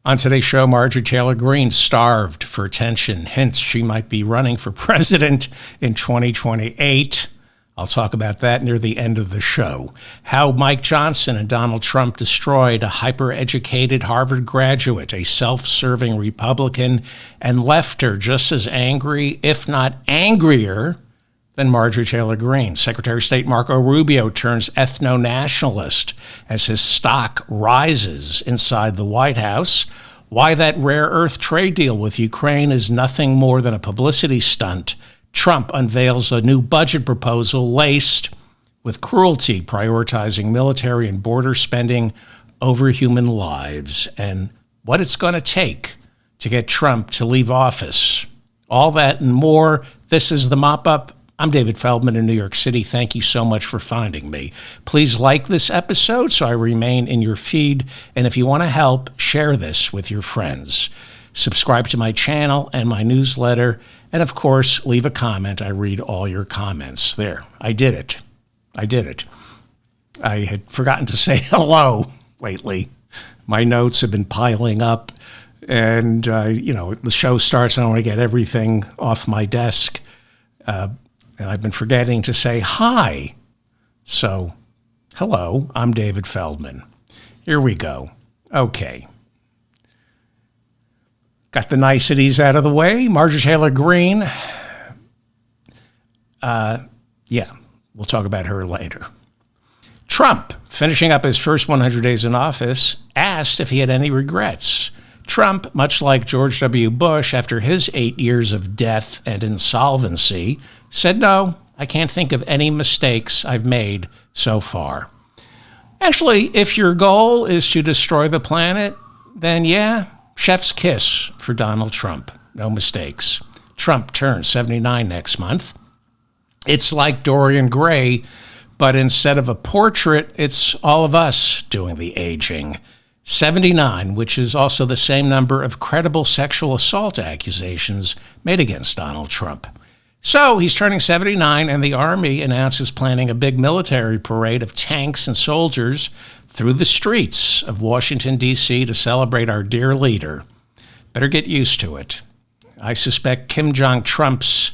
On today's show, Marjorie Taylor Greene starved for attention, hence she might be running for president in 2028. I'll talk about that near the end of the show. How Mike Johnson and Donald Trump destroyed a hyper-educated Harvard graduate, a self-serving Republican, and left her just as angry, if not angrier, than Marjorie Taylor Greene. Secretary of State Marco Rubio turns ethno-nationalist as his stock rises inside the White House. Why that rare earth trade deal with Ukraine is nothing more than a publicity stunt. Trump unveils a new budget proposal laced with cruelty, prioritizing military and border spending over human lives, and what it's going to take to get Trump to leave office. All that and more. This is The Mop-Up. I'm David Feldman in New York City. Thank you so much for finding me. Please like this episode so I remain in your feed. And if you want to help, share this with your friends. Subscribe to my channel and my newsletter. And of course, leave a comment. I read all your comments. There, I did it. I had forgotten to say hello lately. My notes have been piling up. And, the show starts. I want to get everything off my desk. And I've been forgetting to say hi. So, hello, I'm David Feldman. Here we go. Okay. Got the niceties out of the way. Marjorie Taylor Greene. We'll talk about her later. Trump, finishing up his first 100 days in office, asked if he had any regrets. Trump, much like George W. Bush after his 8 years of death and insolvency, said, no, I can't think of any mistakes I've made so far. Actually, if your goal is to destroy the planet, then yeah, chef's kiss for Donald Trump. No mistakes. Trump turns 79 next month. It's like Dorian Gray, but instead of a portrait, it's all of us doing the aging. 79, which is also the same number of credible sexual assault accusations made against Donald Trump. So he's turning 79, and the Army announces planning a big military parade of tanks and soldiers through the streets of Washington, D.C. to celebrate our dear leader. Better get used to it. I suspect Kim Jong-Trump's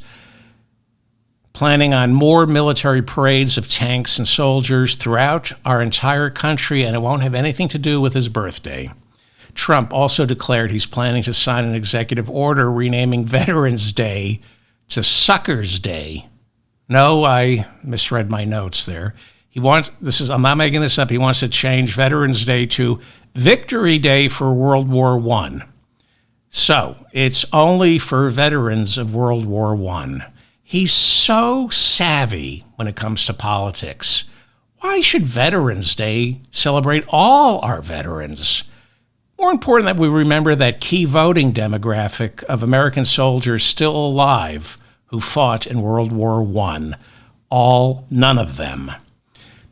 planning on more military parades of tanks and soldiers throughout our entire country, and it won't have anything to do with his birthday. Trump also declared he's planning to sign an executive order renaming Veterans Day to Suckers Day. No, I misread my notes there. I'm not making this up, he wants to change Veterans Day to Victory Day for World War I. So, it's only for veterans of World War I. He's so savvy when it comes to politics. Why should Veterans Day celebrate all our veterans? More important that we remember that key voting demographic of American soldiers still alive who fought in World War I. None of them.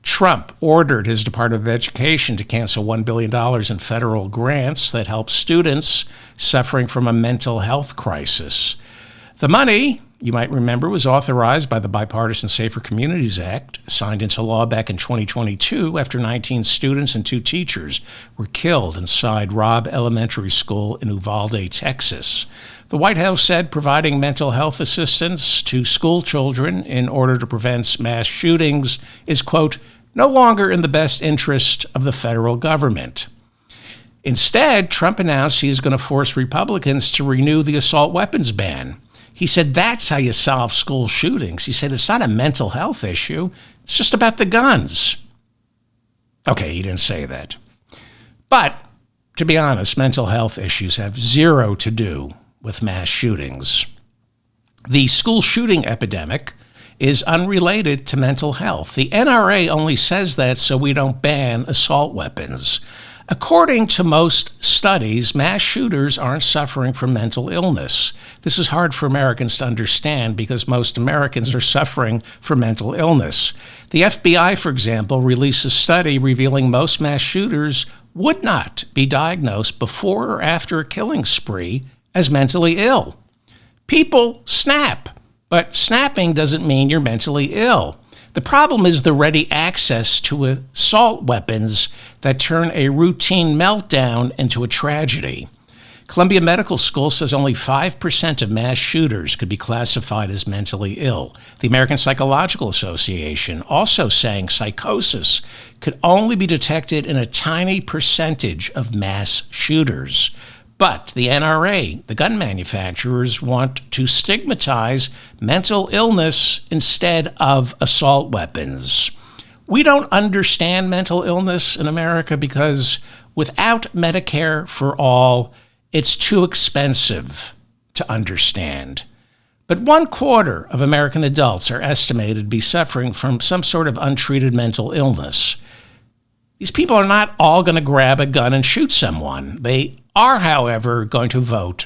Trump ordered his Department of Education to cancel $1 billion in federal grants that help students suffering from a mental health crisis. The money, you might remember, was authorized by the Bipartisan Safer Communities Act, signed into law back in 2022 after 19 students and 2 teachers were killed inside Robb Elementary School in Uvalde, Texas. The White House said providing mental health assistance to school children in order to prevent mass shootings is, quote, no longer in the best interest of the federal government. Instead, Trump announced he is going to force Republicans to renew the assault weapons ban. He said that's how you solve school shootings. He said it's not a mental health issue. It's just about the guns. Okay, he didn't say that. But to be honest, mental health issues have zero to do with mass shootings. The school shooting epidemic is unrelated to mental health. The NRA only says that so we don't ban assault weapons. According to most studies, mass shooters aren't suffering from mental illness. This is hard for Americans to understand because most Americans are suffering from mental illness. The FBI, for example, released a study revealing most mass shooters would not be diagnosed before or after a killing spree as mentally ill. People snap, but snapping doesn't mean you're mentally ill. The problem is the ready access to assault weapons that turn a routine meltdown into a tragedy. Columbia Medical School says only 5% of mass shooters could be classified as mentally ill. The American Psychological Association also saying psychosis could only be detected in a tiny percentage of mass shooters. But the NRA, the gun manufacturers, want to stigmatize mental illness instead of assault weapons. We don't understand mental illness in America because without Medicare for all, it's too expensive to understand. But 1/4 of American adults are estimated to be suffering from some sort of untreated mental illness. These people are not all going to grab a gun and shoot someone. They are, however, going to vote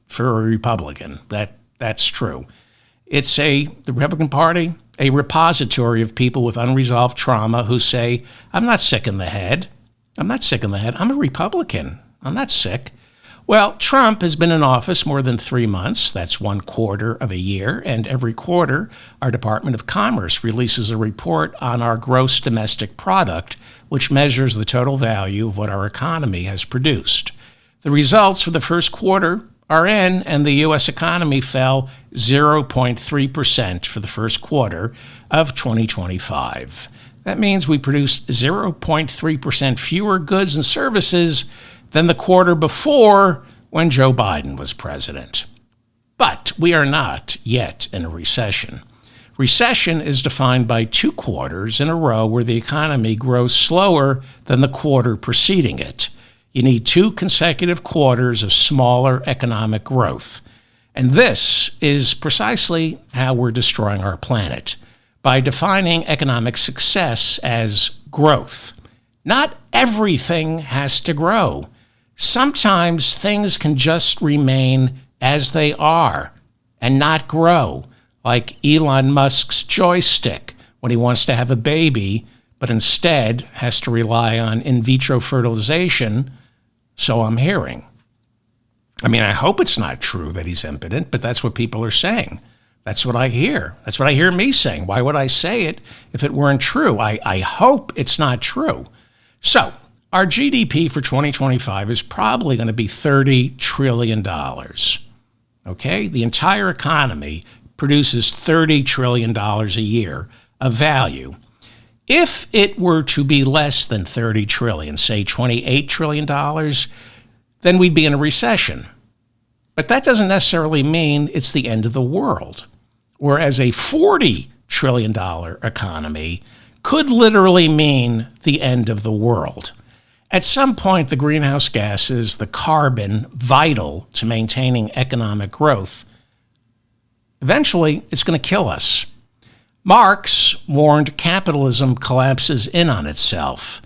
for a Republican. That's true. It's the Republican Party, a repository of people with unresolved trauma who say, I'm not sick in the head. I'm a Republican. I'm not sick. Well, Trump has been in office more than 3 months. That's 1/4 of a year. And every quarter, our Department of Commerce releases a report on our gross domestic product, which measures the total value of what our economy has produced. The results for the first quarter are in, and the U.S. economy fell 0.3% for the first quarter of 2025. That means we produced 0.3% fewer goods and services than the quarter before when Joe Biden was president. But we are not yet in a recession. Recession is defined by 2 quarters in a row where the economy grows slower than the quarter preceding it. You need 2 consecutive quarters of smaller economic growth. And this is precisely how we're destroying our planet, by defining economic success as growth. Not everything has to grow. Sometimes things can just remain as they are and not grow, like Elon Musk's joystick when he wants to have a baby, but instead has to rely on in vitro fertilization, so I'm hearing. I mean, I hope it's not true that he's impotent, but that's what people are saying. That's what I hear. That's what I hear me saying. Why would I say it if it weren't true? I hope it's not true. So, our GDP for 2025 is probably going to be $30 trillion. Okay? The entire economy produces $30 trillion a year of value. If it were to be less than $30 trillion, say $28 trillion, then we'd be in a recession. But that doesn't necessarily mean it's the end of the world. Whereas a $40 trillion economy could literally mean the end of the world. At some point, the greenhouse gases, the carbon vital to maintaining economic growth, eventually it's going to kill us. Marx warned capitalism collapses in on itself,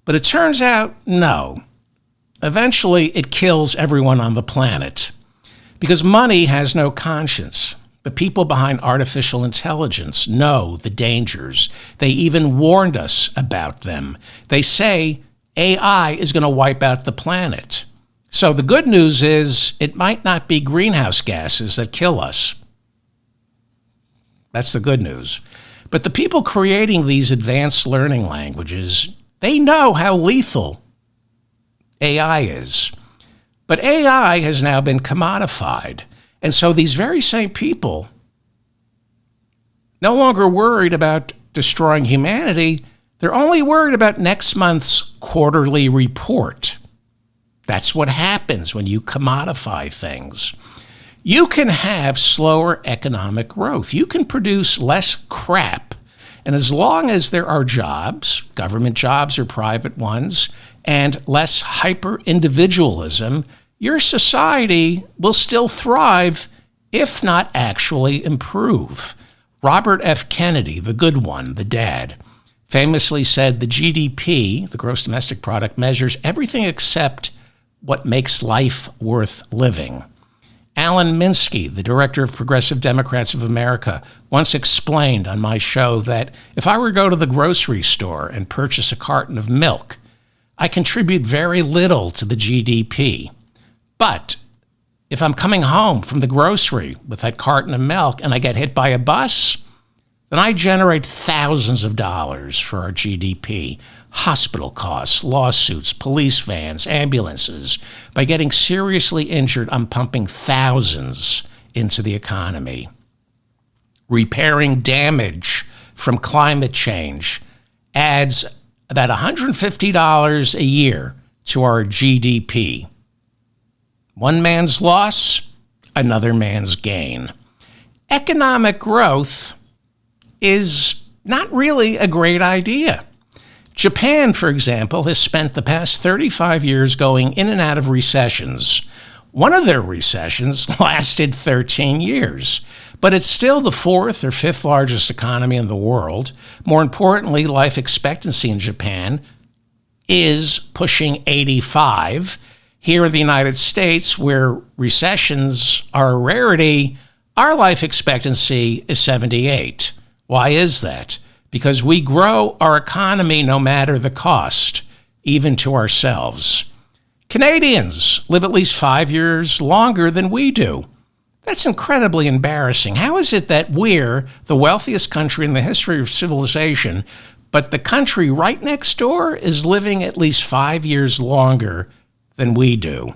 but it turns out no. Eventually, it kills everyone on the planet because money has no conscience. The people behind artificial intelligence know the dangers. They even warned us about them. They say AI is going to wipe out the planet. So the good news is it might not be greenhouse gases that kill us. That's the good news. But the people creating these advanced learning languages, they know how lethal AI is. But AI has now been commodified. And so these very same people, no longer worried about destroying humanity, they're only worried about next month's quarterly report. That's what happens when you commodify things. You can have slower economic growth. You can produce less crap. And as long as there are jobs, government jobs or private ones, and less hyper-individualism, your society will still thrive, if not actually improve. Robert F. Kennedy, the good one, the dad, famously said the GDP, the gross domestic product, measures everything except what makes life worth living. Alan Minsky, the director of Progressive Democrats of America, once explained on my show that if I were to go to the grocery store and purchase a carton of milk, I contribute very little to the GDP. But if I'm coming home from the grocery with that carton of milk and I get hit by a bus, then I generate thousands of dollars for our GDP, hospital costs, lawsuits, police vans, ambulances. By getting seriously injured, I'm pumping thousands into the economy. Repairing damage from climate change adds about $150 a year to our GDP. One man's loss, another man's gain. Economic growth is not really a great idea. Japan, for example, has spent the past 35 years going in and out of recessions. One of their recessions lasted 13 years, but it's still the fourth or fifth largest economy in the world. More importantly, life expectancy in Japan is pushing 85. Here in the United States, where recessions are a rarity, our life expectancy is 78. Why is that? Because we grow our economy no matter the cost, even to ourselves. Canadians live at least 5 years longer than we do. That's incredibly embarrassing. How is it that we're the wealthiest country in the history of civilization, but the country right next door is living at least 5 years longer than we do?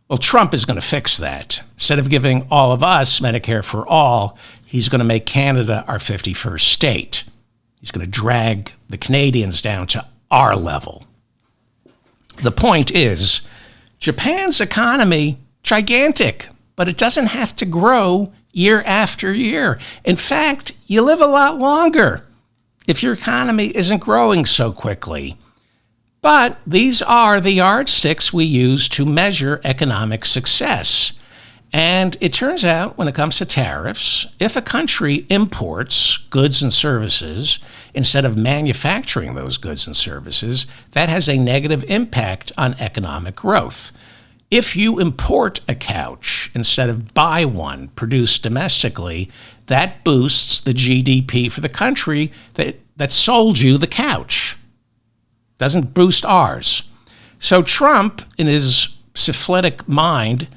Well, Trump is going to fix that. Instead of giving all of us Medicare for all, he's going to make Canada our 51st state. He's going to drag the Canadians down to our level. The point is, Japan's economy, gigantic, but it doesn't have to grow year after year. In fact, you live a lot longer if your economy isn't growing so quickly. But these are the yardsticks we use to measure economic success. And it turns out, when it comes to tariffs, if a country imports goods and services instead of manufacturing those goods and services, that has a negative impact on economic growth. If you import a couch instead of buy one produced domestically, that boosts the GDP for the country that sold you the couch. Doesn't boost ours. So Trump, in his syphilitic mind,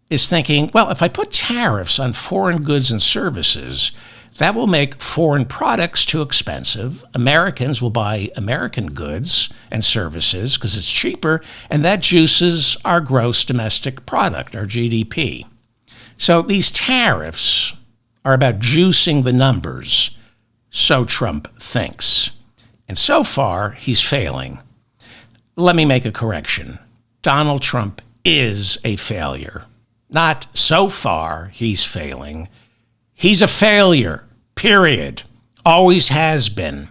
is thinking, well, if I put tariffs on foreign goods and services, that will make foreign products too expensive. Americans will buy American goods and services because it's cheaper, and that juices our gross domestic product, our GDP. So these tariffs are about juicing the numbers, so Trump thinks. And so far, he's failing. Let me make a correction. Donald Trump is a failure. Not so far he's failing. He's a failure, period. Always has been.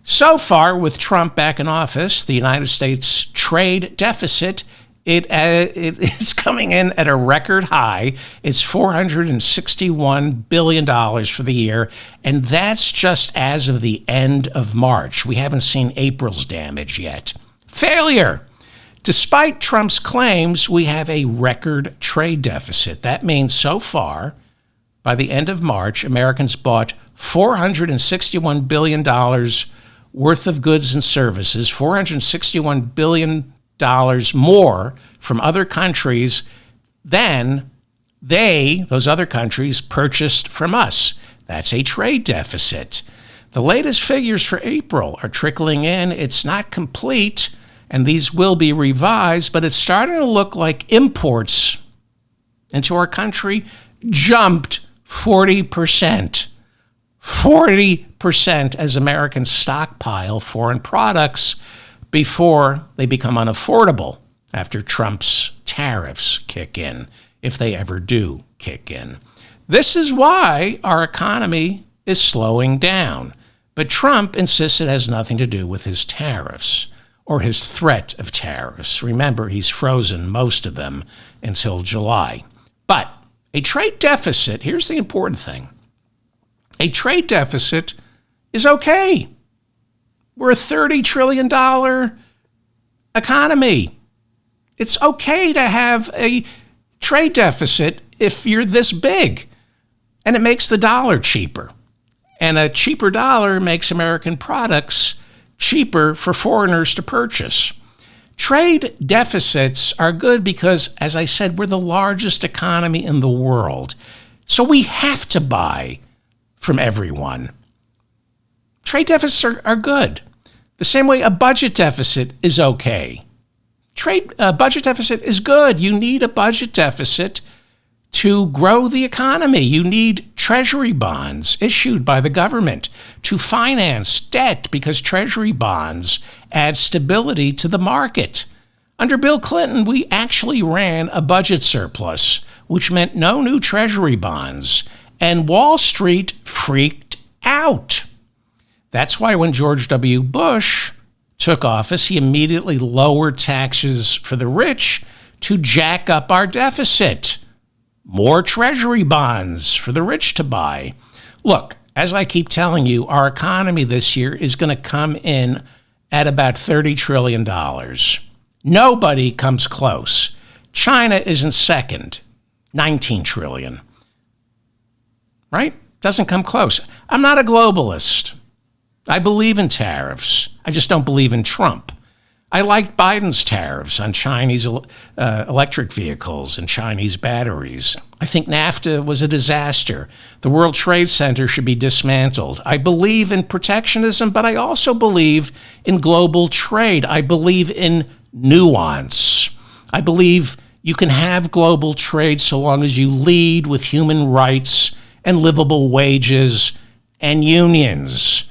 So far, with Trump back in office, the United States trade deficit, it is coming in at a record high. It's $461 billion for the year, and that's just as of the end of March. We haven't seen April's damage yet. Failure. Despite Trump's claims, we have a record trade deficit. That means so far, by the end of March, Americans bought $461 billion worth of goods and services, $461 billion more from other countries than those other countries, purchased from us. That's a trade deficit. The latest figures for April are trickling in. It's not complete, and these will be revised, but it's starting to look like imports into our country jumped 40%. 40% as Americans stockpile foreign products before they become unaffordable after Trump's tariffs kick in, if they ever do kick in. This is why our economy is slowing down. But Trump insists it has nothing to do with his tariffs or his threat of tariffs. Remember, he's frozen most of them until July. But a trade deficit, here's the important thing. A trade deficit is okay. We're a $30 trillion economy. It's okay to have a trade deficit if you're this big, and it makes the dollar cheaper. And a cheaper dollar makes American products cheaper for foreigners to purchase. Trade deficits are good because, as I said, we're the largest economy in the world. So we have to buy from everyone. Trade deficits are good. The same way a budget deficit is okay. Budget deficit is good. You need a budget deficit to grow the economy. You need treasury bonds issued by the government to finance debt because treasury bonds add stability to the market. Under Bill Clinton, we actually ran a budget surplus, which meant no new treasury bonds, and Wall Street freaked out. That's why when George W. Bush took office, he immediately lowered taxes for the rich to jack up our deficit. More treasury bonds for the rich to buy. Look, as I keep telling you, our economy this year is going to come in at about $30 trillion. Nobody comes close. China is in second, 19 trillion. Right? Doesn't come close. I'm not a globalist. I believe in tariffs. I just don't believe in Trump. I like Biden's tariffs on Chinese electric vehicles and Chinese batteries. I think NAFTA was a disaster. The World Trade Center should be dismantled. I believe in protectionism, but I also believe in global trade. I believe in nuance. I believe you can have global trade so long as you lead with human rights and livable wages and unions.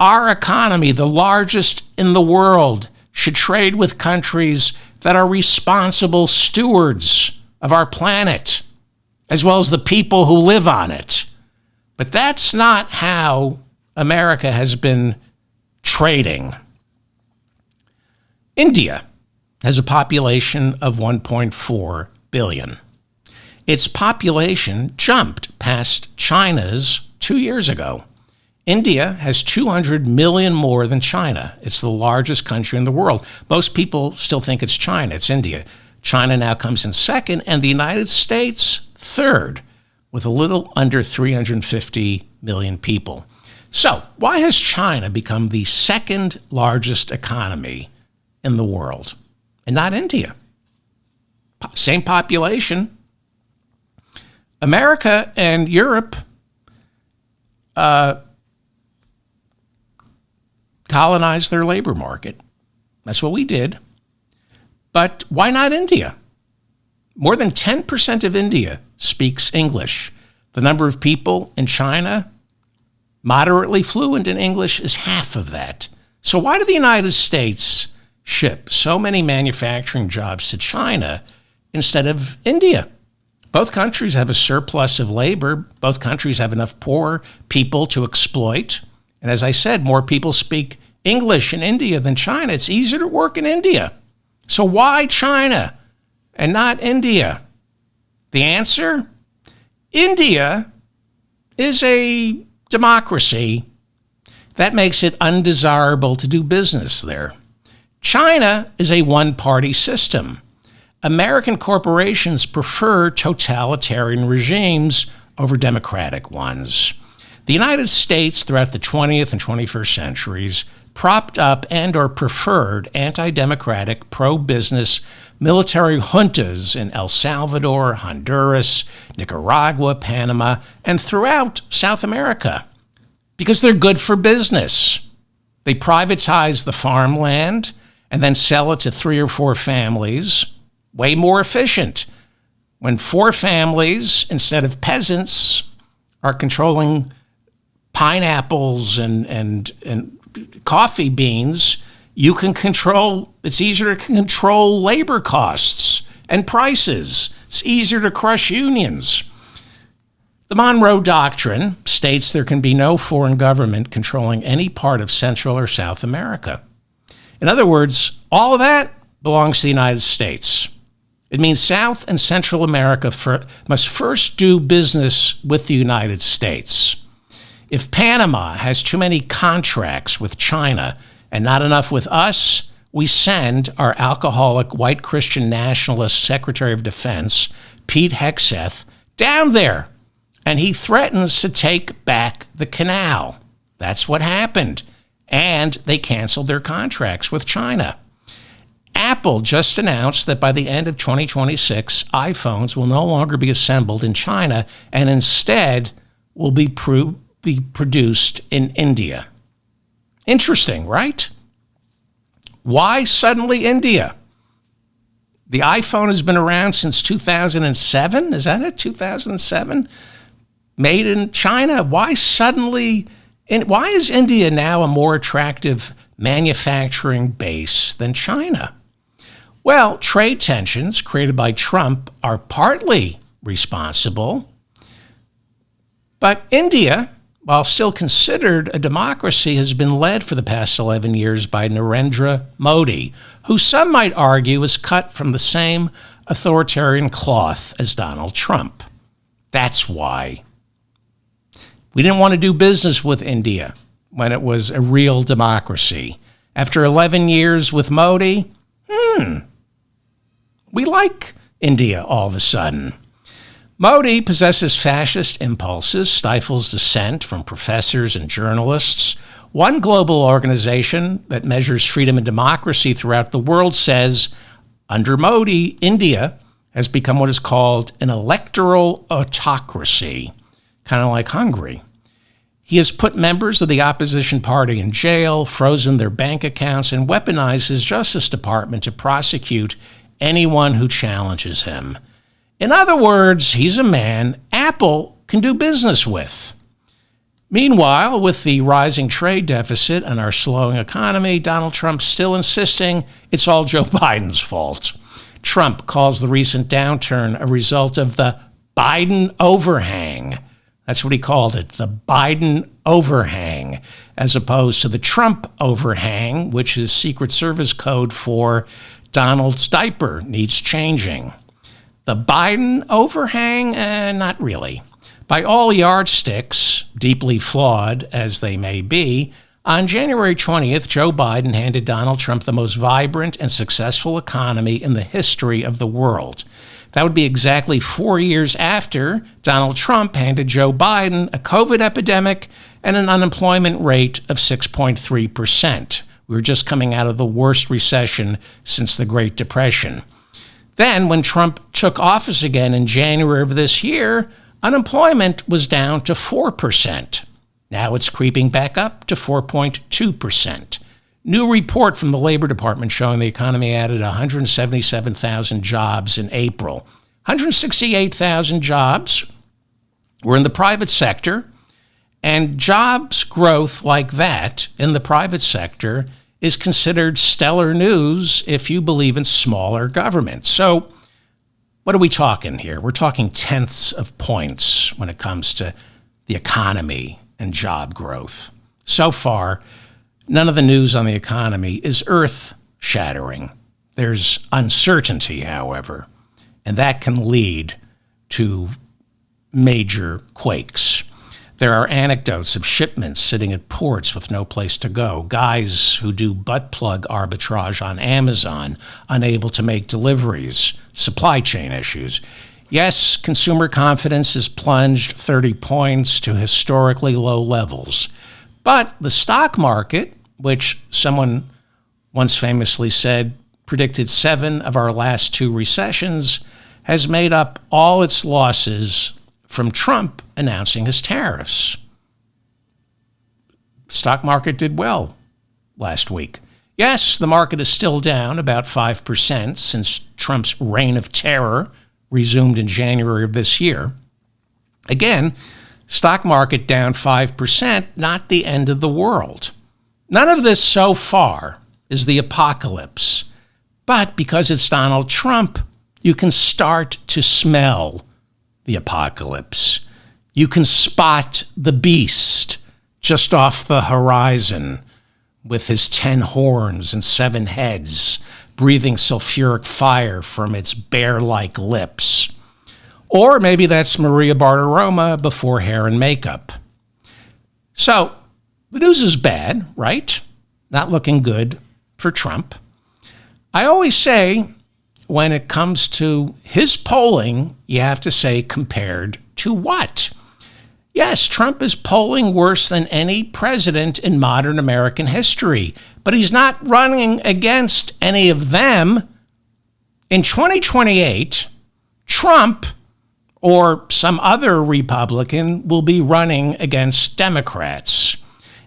Our economy, the largest in the world, should trade with countries that are responsible stewards of our planet, as well as the people who live on it. But that's not how America has been trading. India has a population of 1.4 billion. Its population jumped past China's 2 years ago. India has 200 million more than China. It's the largest country in the world. Most people still think it's China. It's India. China now comes in second, and the United States third, with a little under 350 million people. So, why has China become the second largest economy in the world and not India? Same population. America and Europe colonized their labor market. That's what we did. But why not India? More than 10% of India speaks English. The number of people in China moderately fluent in English is half of that. So why do the United States ship so many manufacturing jobs to China instead of India? Both countries have a surplus of labor. Both countries have enough poor people to exploit. And as I said, more people speak English in India than China. It's easier to work in India. So why China and not India? The answer? India is a democracy. That makes it undesirable to do business there. China is a one-party system. American corporations prefer totalitarian regimes over democratic ones. The United States, throughout the 20th and 21st centuries, propped up and or preferred anti-democratic, pro-business military juntas in El Salvador, Honduras, Nicaragua, Panama, and throughout South America because they're good for business. They privatize the farmland and then sell it to 3 or 4 families, way more efficient. When 4 families, instead of peasants, are controlling pineapples and coffee beans, you can control, it's easier to control labor costs and prices. It's easier to crush unions. The Monroe Doctrine states there can be no foreign government controlling any part of Central or South America. In other words, all of that belongs to the United States. It means South and Central America must first do business with the United States. If Panama has too many contracts with China and not enough with us, we send our alcoholic white Christian nationalist Secretary of Defense, Pete Hegseth, down there, and he threatens to take back the canal. That's what happened. And they canceled their contracts with China. Apple just announced that by the end of 2026, iPhones will no longer be assembled in China and instead will be produced in India. Interesting, right? Why suddenly India? The iPhone has been around since 2007. Is that it? 2007? Made in China. Why suddenly? Why is India now a more attractive manufacturing base than China? Well, trade tensions created by Trump are partly responsible. But India, while still considered a democracy, has been led for the past 11 years by Narendra Modi, who some might argue is cut from the same authoritarian cloth as Donald Trump. That's why. We didn't want to do business with India when it was a real democracy. After 11 years with Modi, we like India all of a sudden. Modi possesses fascist impulses, stifles dissent from professors and journalists. One global organization that measures freedom and democracy throughout the world says, under Modi, India has become what is called an electoral autocracy, kind of like Hungary. He has put members of the opposition party in jail, frozen their bank accounts, and weaponized his Justice Department to prosecute anyone who challenges him. In other words, he's a man Apple can do business with. Meanwhile, with the rising trade deficit and our slowing economy, Donald Trump's still insisting it's all Joe Biden's fault. Trump calls the recent downturn a result of the Biden overhang. That's what he called it, the Biden overhang, as opposed to the Trump overhang, which is Secret Service code for Donald's diaper needs changing. The Biden overhang? Not really. By all yardsticks, deeply flawed as they may be, on January 20th, Joe Biden handed Donald Trump the most vibrant and successful economy in the history of the world. That would be exactly 4 years after Donald Trump handed Joe Biden a COVID epidemic and an unemployment rate of 6.3%. We were just coming out of the worst recession since the Great Depression. Then, when Trump took office again in January of this year, unemployment was down to 4%. Now it's creeping back up to 4.2%. New report from the Labor Department showing the economy added 177,000 jobs in April. 168,000 jobs were in the private sector, and jobs growth like that in the private sector is considered stellar news if you believe in smaller government. So what are we talking here? We're talking tenths of points when it comes to the economy and job growth. So far, none of the news on the economy is earth-shattering. There's uncertainty, however, and that can lead to major quakes. There are anecdotes of shipments sitting at ports with no place to go, guys who do butt plug arbitrage on Amazon, unable to make deliveries, supply chain issues. Yes, consumer confidence has plunged 30 points to historically low levels. But the stock market, which someone once famously said predicted 7 of our last 2 recessions, has made up all its losses from Trump announcing his tariffs. Stock market did well last week. Yes, the market is still down about 5% since Trump's reign of terror resumed in January of this year. Again, stock market down 5%, not the end of the world. None of this so far is the apocalypse. But because it's Donald Trump, you can start to smell the apocalypse. You can spot the beast just off the horizon with his 10 horns and 7 heads, breathing sulfuric fire from its bear-like lips. Or maybe that's Maria Bartiromo before hair and makeup. So, the news is bad, right? Not looking good for Trump. I always say, when it comes to his polling, you have to say compared to what? Yes, Trump is polling worse than any president in modern American history, but he's not running against any of them. In 2028, Trump or some other Republican will be running against Democrats.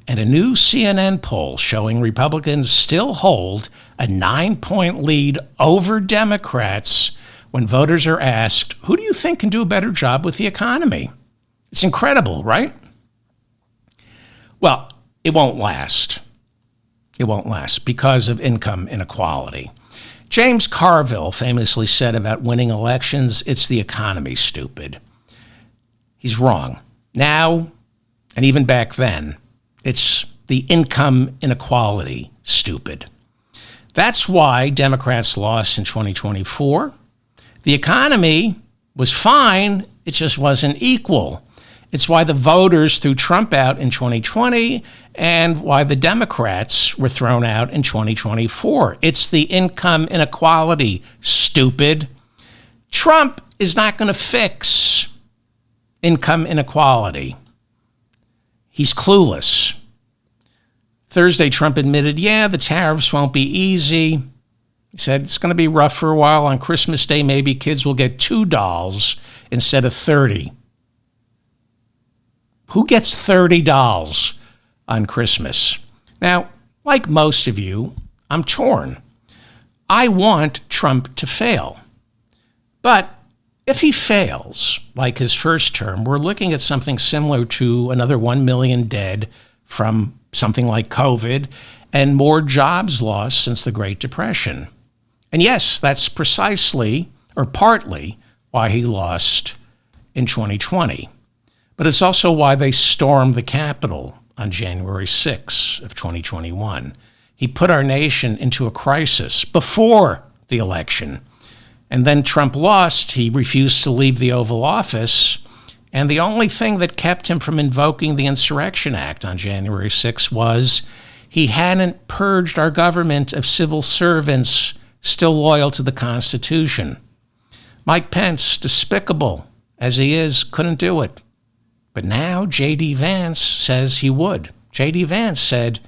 and a new CNN poll showing Republicans still hold a 9-point lead over Democrats when voters are asked, who do you think can do a better job with the economy? It's incredible, right? Well, it won't last. It won't last because of income inequality. James Carville famously said about winning elections, it's the economy, stupid. He's wrong. Now, and even back then, it's the income inequality, stupid. That's why Democrats lost in 2024. The economy was fine, it just wasn't equal. It's why the voters threw Trump out in 2020 and why the Democrats were thrown out in 2024. It's the income inequality, stupid. Trump is not going to fix income inequality. He's clueless. Thursday, Trump admitted, the tariffs won't be easy. He said it's going to be rough for a while. On Christmas Day, maybe kids will get $2 instead of 30. Who gets $30 on Christmas? Now, like most of you, I'm torn. I want Trump to fail. But if he fails, like his first term, we're looking at something similar to another 1 million dead from something like COVID and more jobs lost since the Great Depression. And yes, that's precisely or partly why he lost in 2020. But it's also why they stormed the Capitol on January 6 of 2021. He put our nation into a crisis before the election. And then Trump lost. He refused to leave the Oval Office. And the only thing that kept him from invoking the Insurrection Act on January 6 was he hadn't purged our government of civil servants still loyal to the Constitution. Mike Pence, despicable as he is, couldn't do it. But now J.D. Vance says he would. J.D. Vance said,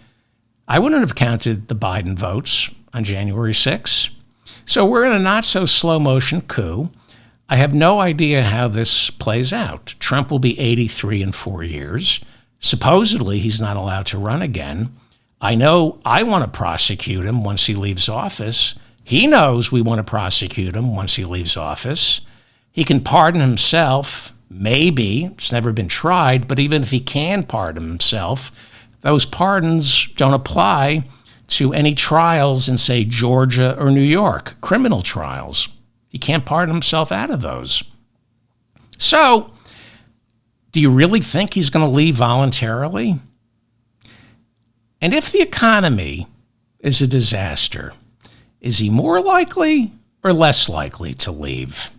I wouldn't have counted the Biden votes on January 6. So we're in a not-so-slow motion coup. I have no idea how this plays out. Trump will be 83 in 4 years. Supposedly, he's not allowed to run again. I know I want to prosecute him once he leaves office. He knows we want to prosecute him once he leaves office. He can pardon himself. Maybe. It's never been tried, but even if he can pardon himself, those pardons don't apply to any trials in, say, Georgia or New York, criminal trials. He can't pardon himself out of those. So, do you really think he's going to leave voluntarily? And if the economy is a disaster, is he more likely or less likely to leave?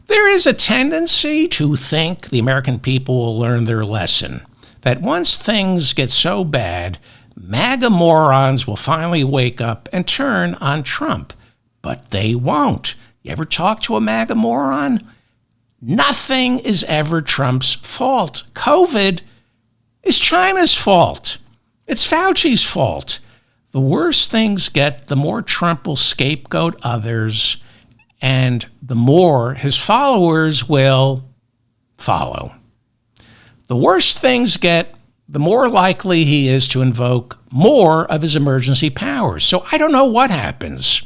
There is a tendency to think the American people will learn their lesson, that once things get so bad, MAGA morons will finally wake up and turn on Trump. But they won't. You ever talk to a MAGA moron? Nothing is ever Trump's fault. COVID is China's fault. It's Fauci's fault. The worse things get, the more Trump will scapegoat others, and the more his followers will follow. The worse things get, the more likely he is to invoke more of his emergency powers. So I don't know what happens.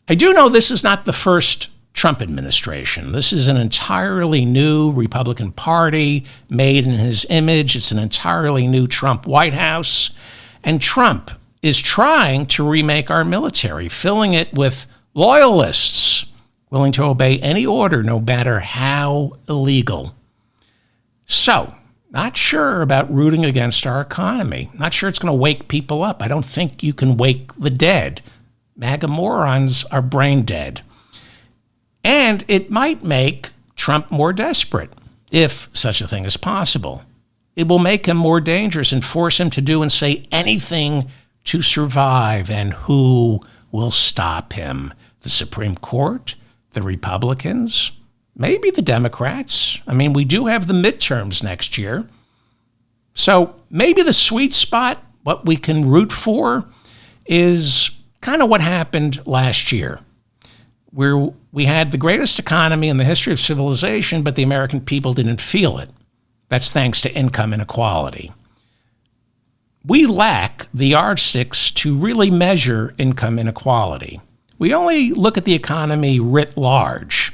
I do know this is not the first Trump administration. This is an entirely new Republican Party made in his image. It's an entirely new Trump White House. And Trump is trying to remake our military, filling it with loyalists willing to obey any order, no matter how illegal. So, not sure about rooting against our economy. Not sure it's going to wake people up. I don't think you can wake the dead. MAGA morons are brain dead. And it might make Trump more desperate, if such a thing is possible. It will make him more dangerous and force him to do and say anything to survive. And who will stop him? The Supreme Court? The Republicans? Maybe the Democrats. I mean, we do have the midterms next year. So maybe the sweet spot, what we can root for, is kind of what happened last year, where we had the greatest economy in the history of civilization, but the American people didn't feel it. That's thanks to income inequality. we lack the yardsticks to really measure income inequality. We only look at the economy writ large.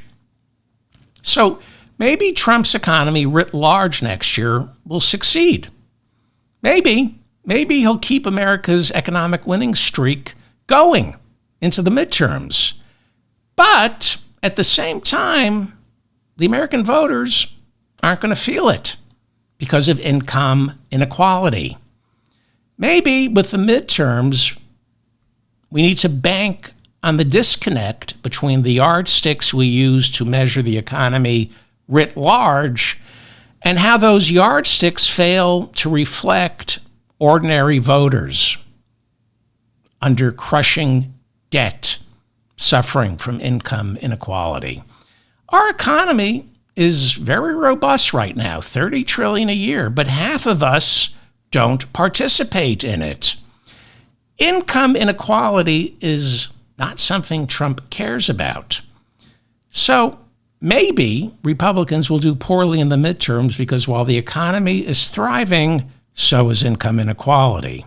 So maybe Trump's economy writ large next year will succeed. Maybe he'll keep America's economic winning streak going into the midterms. But at the same time, the American voters aren't going to feel it because of income inequality. Maybe with the midterms, we need to bank on the disconnect between the yardsticks we use to measure the economy writ large and how those yardsticks fail to reflect ordinary voters under crushing debt, suffering from income inequality. Our economy is very robust right now, $30 trillion a year, but half of us don't participate in it. Income inequality is not something Trump cares about. So maybe Republicans will do poorly in the midterms because while the economy is thriving, so is income inequality.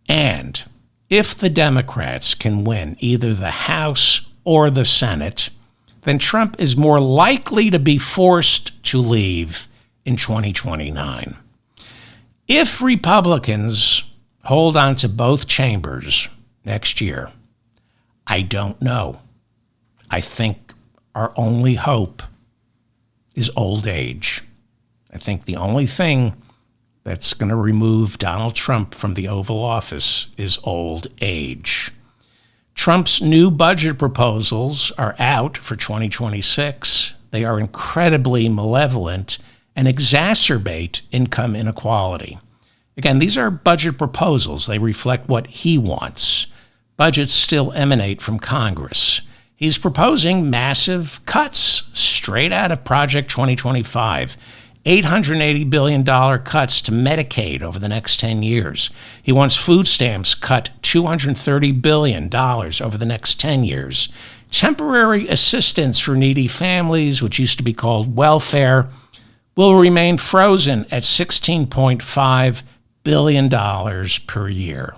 And if the Democrats can win either the House or the Senate, then Trump is more likely to be forced to leave in 2029. If Republicans hold on to both chambers next year, I don't know. I think our only hope is old age. I think the only thing that's going to remove Donald Trump from the Oval Office is old age. Trump's new budget proposals are out for 2026. They are incredibly malevolent and exacerbate income inequality. Again, these are budget proposals. They reflect what he wants. Budgets still emanate from Congress. He's proposing massive cuts straight out of Project 2025. $880 billion cuts to Medicaid over the next 10 years. He wants food stamps cut $230 billion over the next 10 years. Temporary assistance for needy families, which used to be called welfare, will remain frozen at $16.5 billion per year.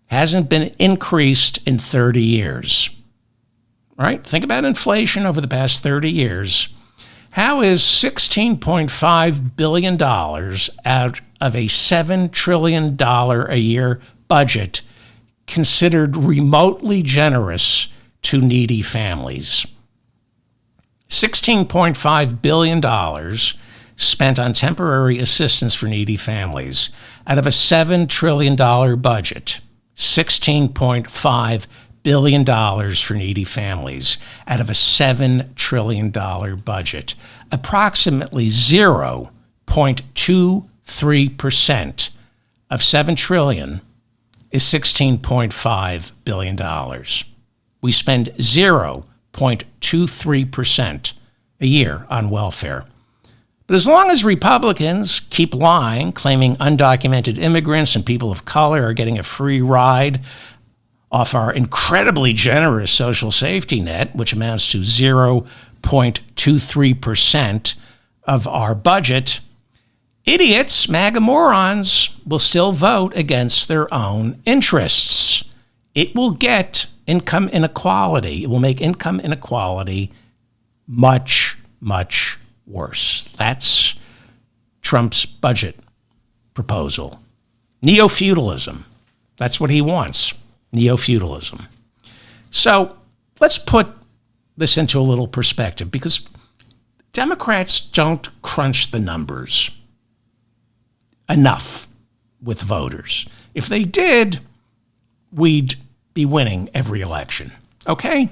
Hasn't been increased in 30 years. All right, think about inflation over the past 30 years. How is $16.5 billion out of a $7 trillion a year budget considered remotely generous to needy families? $16.5 billion spent on temporary assistance for needy families out of a $7 trillion budget. $16.5 billion for needy families out of a $7 trillion budget. Approximately 0.23% of $7 trillion is $16.5 billion. We spend 0.23% a year on welfare. But as long as Republicans keep lying, claiming undocumented immigrants and people of color are getting a free ride off our incredibly generous social safety net, which amounts to 0.23% of our budget, idiots, MAGA morons, will still vote against their own interests. It will get income inequality. It will make income inequality much, much worse. That's Trump's budget proposal. Neo-feudalism. That's what he wants. Neo-feudalism. So let's put this into a little perspective, because Democrats don't crunch the numbers enough with voters. If they did, we'd be winning every election. Okay?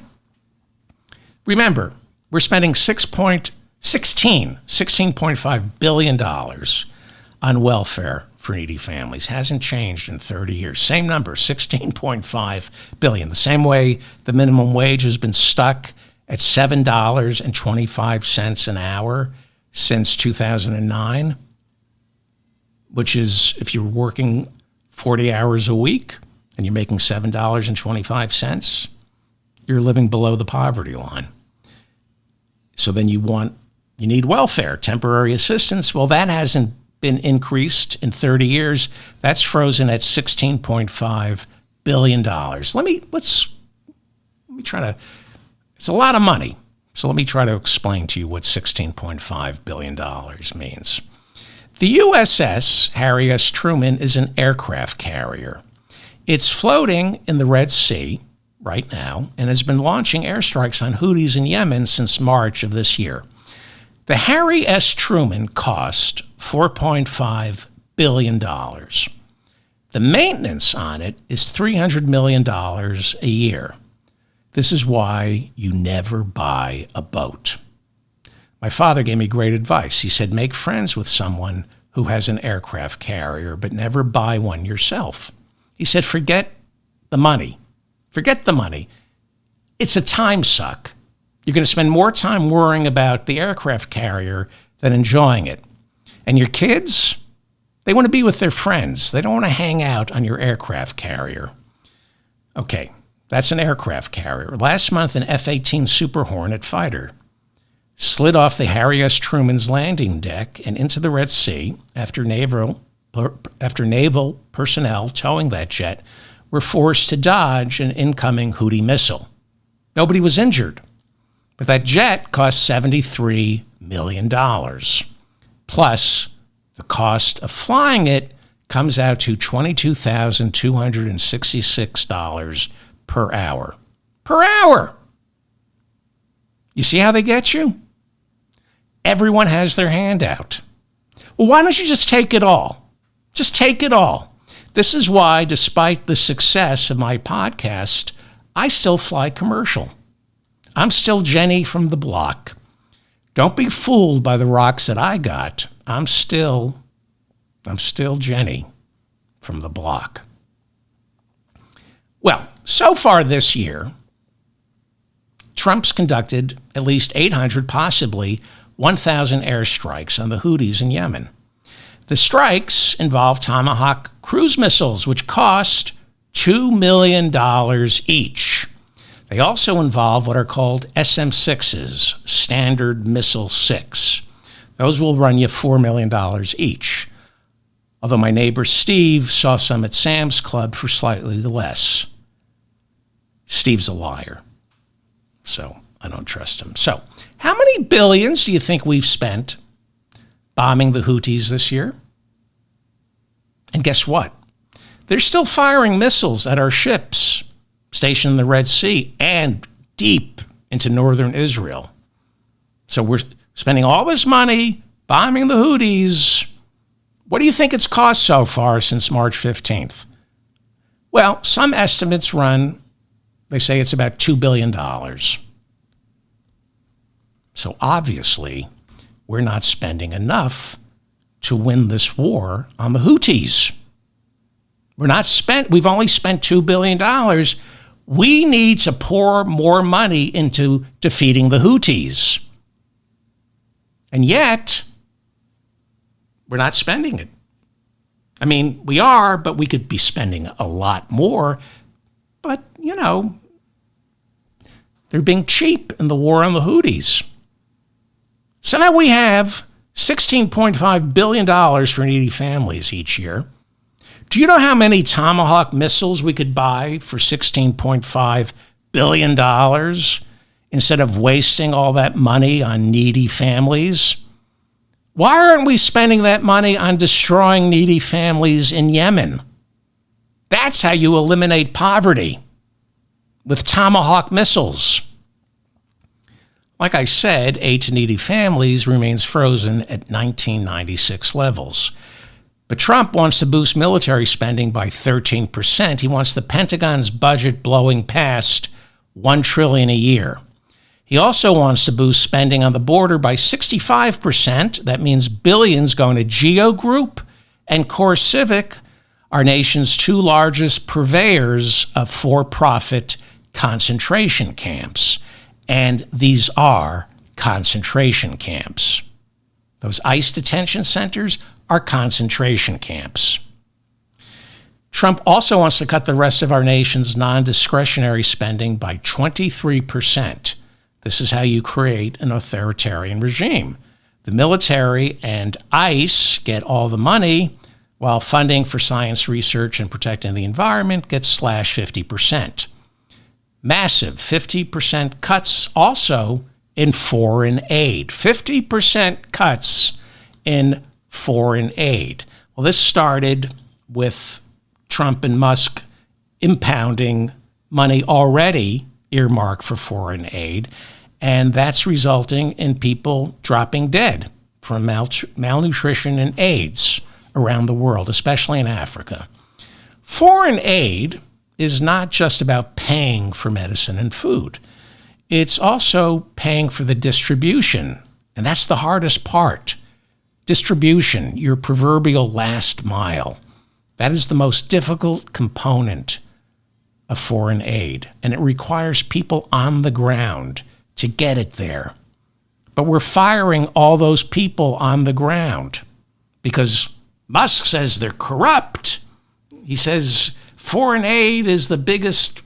Remember, we're spending $16.5 billion on welfare for needy families. Hasn't changed in 30 years. Same number, $16.5 billion. The same way the minimum wage has been stuck at $7.25 an hour since 2009, which is, if you're working 40 hours a week and you're making $7.25, you're living below the poverty line. So then you need welfare, temporary assistance. Well, that hasn't been increased in 30 years. That's frozen at $16.5 billion. Let me try to, it's a lot of money. So let me try to explain to you what $16.5 billion means. The USS Harry S. Truman is an aircraft carrier. It's floating in the Red Sea right now and has been launching airstrikes on Houthis in Yemen since March of this year. The Harry S. Truman cost $4.5 billion. The maintenance on it is $300 million a year. This is why you never buy a boat. My father gave me great advice. He said, make friends with someone who has an aircraft carrier, but never buy one yourself. He said, forget the money. Forget the money. It's a time suck. You're going to spend more time worrying about the aircraft carrier than enjoying it. And your kids, they want to be with their friends. They don't want to hang out on your aircraft carrier. Okay, that's an aircraft carrier. Last month, an F-18 Super Hornet fighter slid off the Harry S. Truman's landing deck and into the Red Sea after naval personnel towing that jet were forced to dodge an incoming Houthi missile. Nobody was injured, but that jet cost $73 million. Plus, the cost of flying it comes out to $22,266 per hour. Per hour! You see how they get you? Everyone has their hand out. Well, why don't you just take it all? Just take it all. This is why, despite the success of my podcast, I still fly commercial. I'm still Jenny from the block. Don't be fooled by the rocks that I got. I'm still Jenny from the block. Well, so far this year, Trump's conducted at least 800, possibly 1,000 airstrikes on the Houthis in Yemen. The strikes involve Tomahawk cruise missiles, which cost $2 million each. They also involve what are called SM-6s, Standard Missile 6. Those will run you $4 million each. Although my neighbor Steve saw some at Sam's Club for slightly less. Steve's a liar, so I don't trust him. So, how many billions do you think we've spent bombing the Houthis this year? And guess what? They're still firing missiles at our ships stationed in the Red Sea and deep into northern Israel. So we're spending all this money bombing the Houthis. What do you think it's cost so far since March 15th? Well, some estimates run, they say it's about $2 billion. So obviously, we're not spending enough to win this war on the Houthis. We've only spent $2 billion. We need to pour more money into defeating the Houthis. And yet, we're not spending it. I mean, we are, but we could be spending a lot more. But, they're being cheap in the war on the Houthis. So now we have $16.5 billion for needy families each year. Do you know how many Tomahawk missiles we could buy for $16.5 billion instead of wasting all that money on needy families? Why aren't we spending that money on destroying needy families in Yemen? That's how you eliminate poverty, with Tomahawk missiles. Like I said, aid to needy families remains frozen at 1996 levels. But Trump wants to boost military spending by 13%. He wants the Pentagon's budget blowing past $1 trillion a year. He also wants to boost spending on the border by 65%. That means billions going to Geo Group and Core Civic, our nation's two largest purveyors of for-profit concentration camps. And these are concentration camps. Those ICE detention centers are concentration camps. Trump also wants to cut the rest of our nation's non-discretionary spending by 23%. This is how you create an authoritarian regime, The military and ICE get all the money, while funding for science research and protecting the environment gets slashed 50%. Massive 50% cuts also in foreign aid. 50% cuts in foreign aid. Well, this started with Trump and Musk impounding money already earmarked for foreign aid, and that's resulting in people dropping dead from malnutrition and AIDS around the world, especially in Africa. Foreign aid is not just about paying for medicine and food. It's also paying for the distribution, and that's the hardest part. Distribution, your proverbial last mile. That is the most difficult component of foreign aid, and it requires people on the ground to get it there. But we're firing all those people on the ground because Musk says they're corrupt. He says foreign aid is the biggest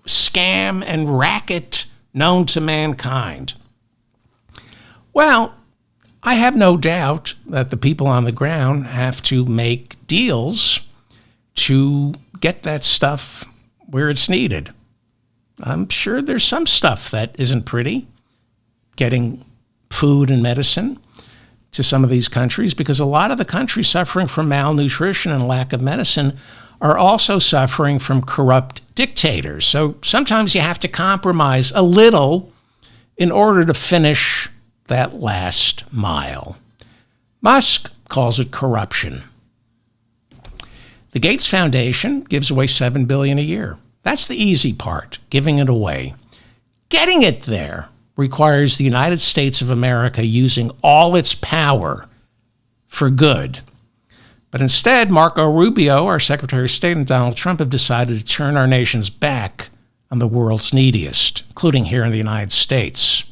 scam and racket known to mankind. Well, I have no doubt that the people on the ground have to make deals to get that stuff where it's needed. I'm sure there's some stuff that isn't pretty, getting food and medicine to some of these countries, because a lot of the countries suffering from malnutrition and lack of medicine are also suffering from corrupt dictators. So sometimes you have to compromise a little in order to finish that last mile. Musk calls it corruption. The Gates Foundation gives away $7 billion a year. That's the easy part, giving it away. Getting it there requires the United States of America using all its power for good. But instead, Marco Rubio, our Secretary of State, and Donald Trump have decided to turn our nation's back on the world's neediest, including here in the United States.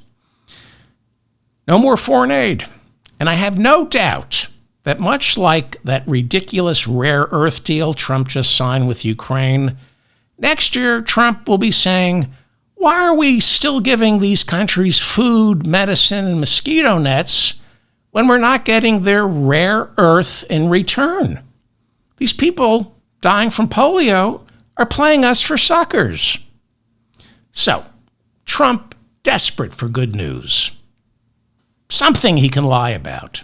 No more foreign aid. And I have no doubt that much like that ridiculous rare earth deal Trump just signed with Ukraine, next year Trump will be saying, why are we still giving these countries food, medicine, and mosquito nets when we're not getting their rare earth in return? These people dying from polio are playing us for suckers. So, Trump desperate for good news. Something he can lie about.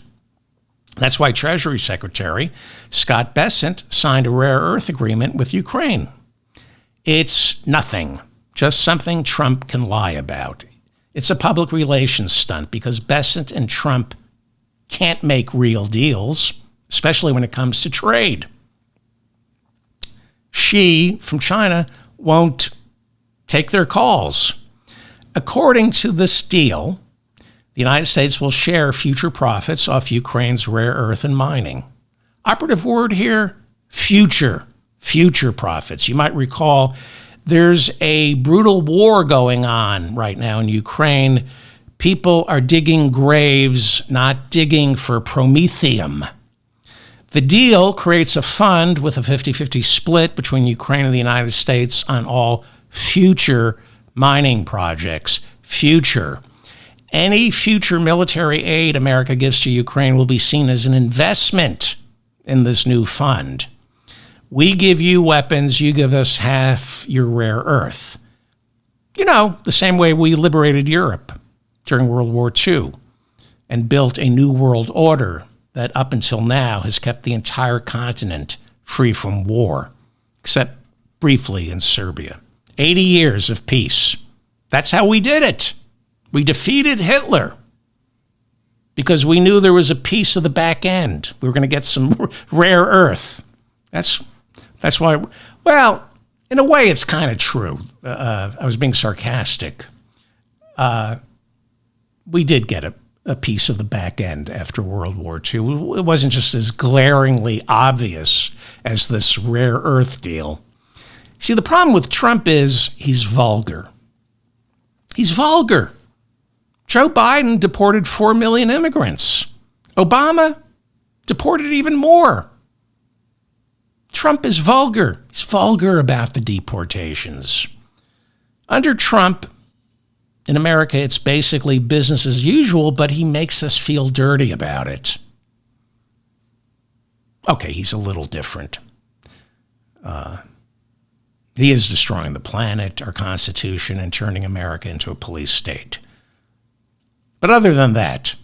That's why Treasury Secretary Scott Bessent signed a rare earth agreement with Ukraine. It's nothing, just something Trump can lie about. It's a public relations stunt because Bessent and Trump can't make real deals, especially when it comes to trade. Xi from China won't take their calls. According to this deal, the United States will share future profits off Ukraine's rare earth and mining. Operative word here, future profits. You might recall there's a brutal war going on right now in Ukraine. People are digging graves, not digging for promethium. The deal creates a fund with a 50-50 split between Ukraine and the United States on all future mining projects. Future. Any future military aid America gives to Ukraine will be seen as an investment in this new fund. We give you weapons, you give us half your rare earth. You know, the same way we liberated Europe during World War II and built a new world order that up until now has kept the entire continent free from war, except briefly in Serbia. 80 years of peace. That's how we did it. We defeated Hitler because we knew there was a piece of the back end. We were going to get some rare earth. That's why, well, in a way, it's kind of true. I was being sarcastic. We did get a piece of the back end after World War II. It wasn't just as glaringly obvious as this rare earth deal. See, the problem with Trump is he's vulgar. He's vulgar. Joe Biden deported 4 million immigrants. Obama deported even more. Trump is vulgar. He's vulgar about the deportations. Under Trump, In America, it's basically business as usual, but he makes us feel dirty about it. Okay, he's a little different. He is destroying the planet, our Constitution, and turning America into a police state. But other than that,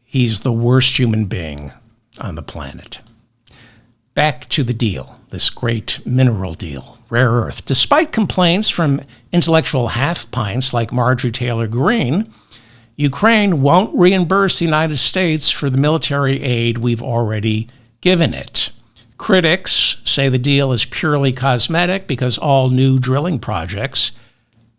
he's the worst human being on the planet. Back to the deal, this great mineral deal, rare earth. Despite complaints from intellectual half-pints like Marjorie Taylor Greene, Ukraine won't reimburse the United States for the military aid we've already given it. Critics say the deal is purely cosmetic because all new drilling projects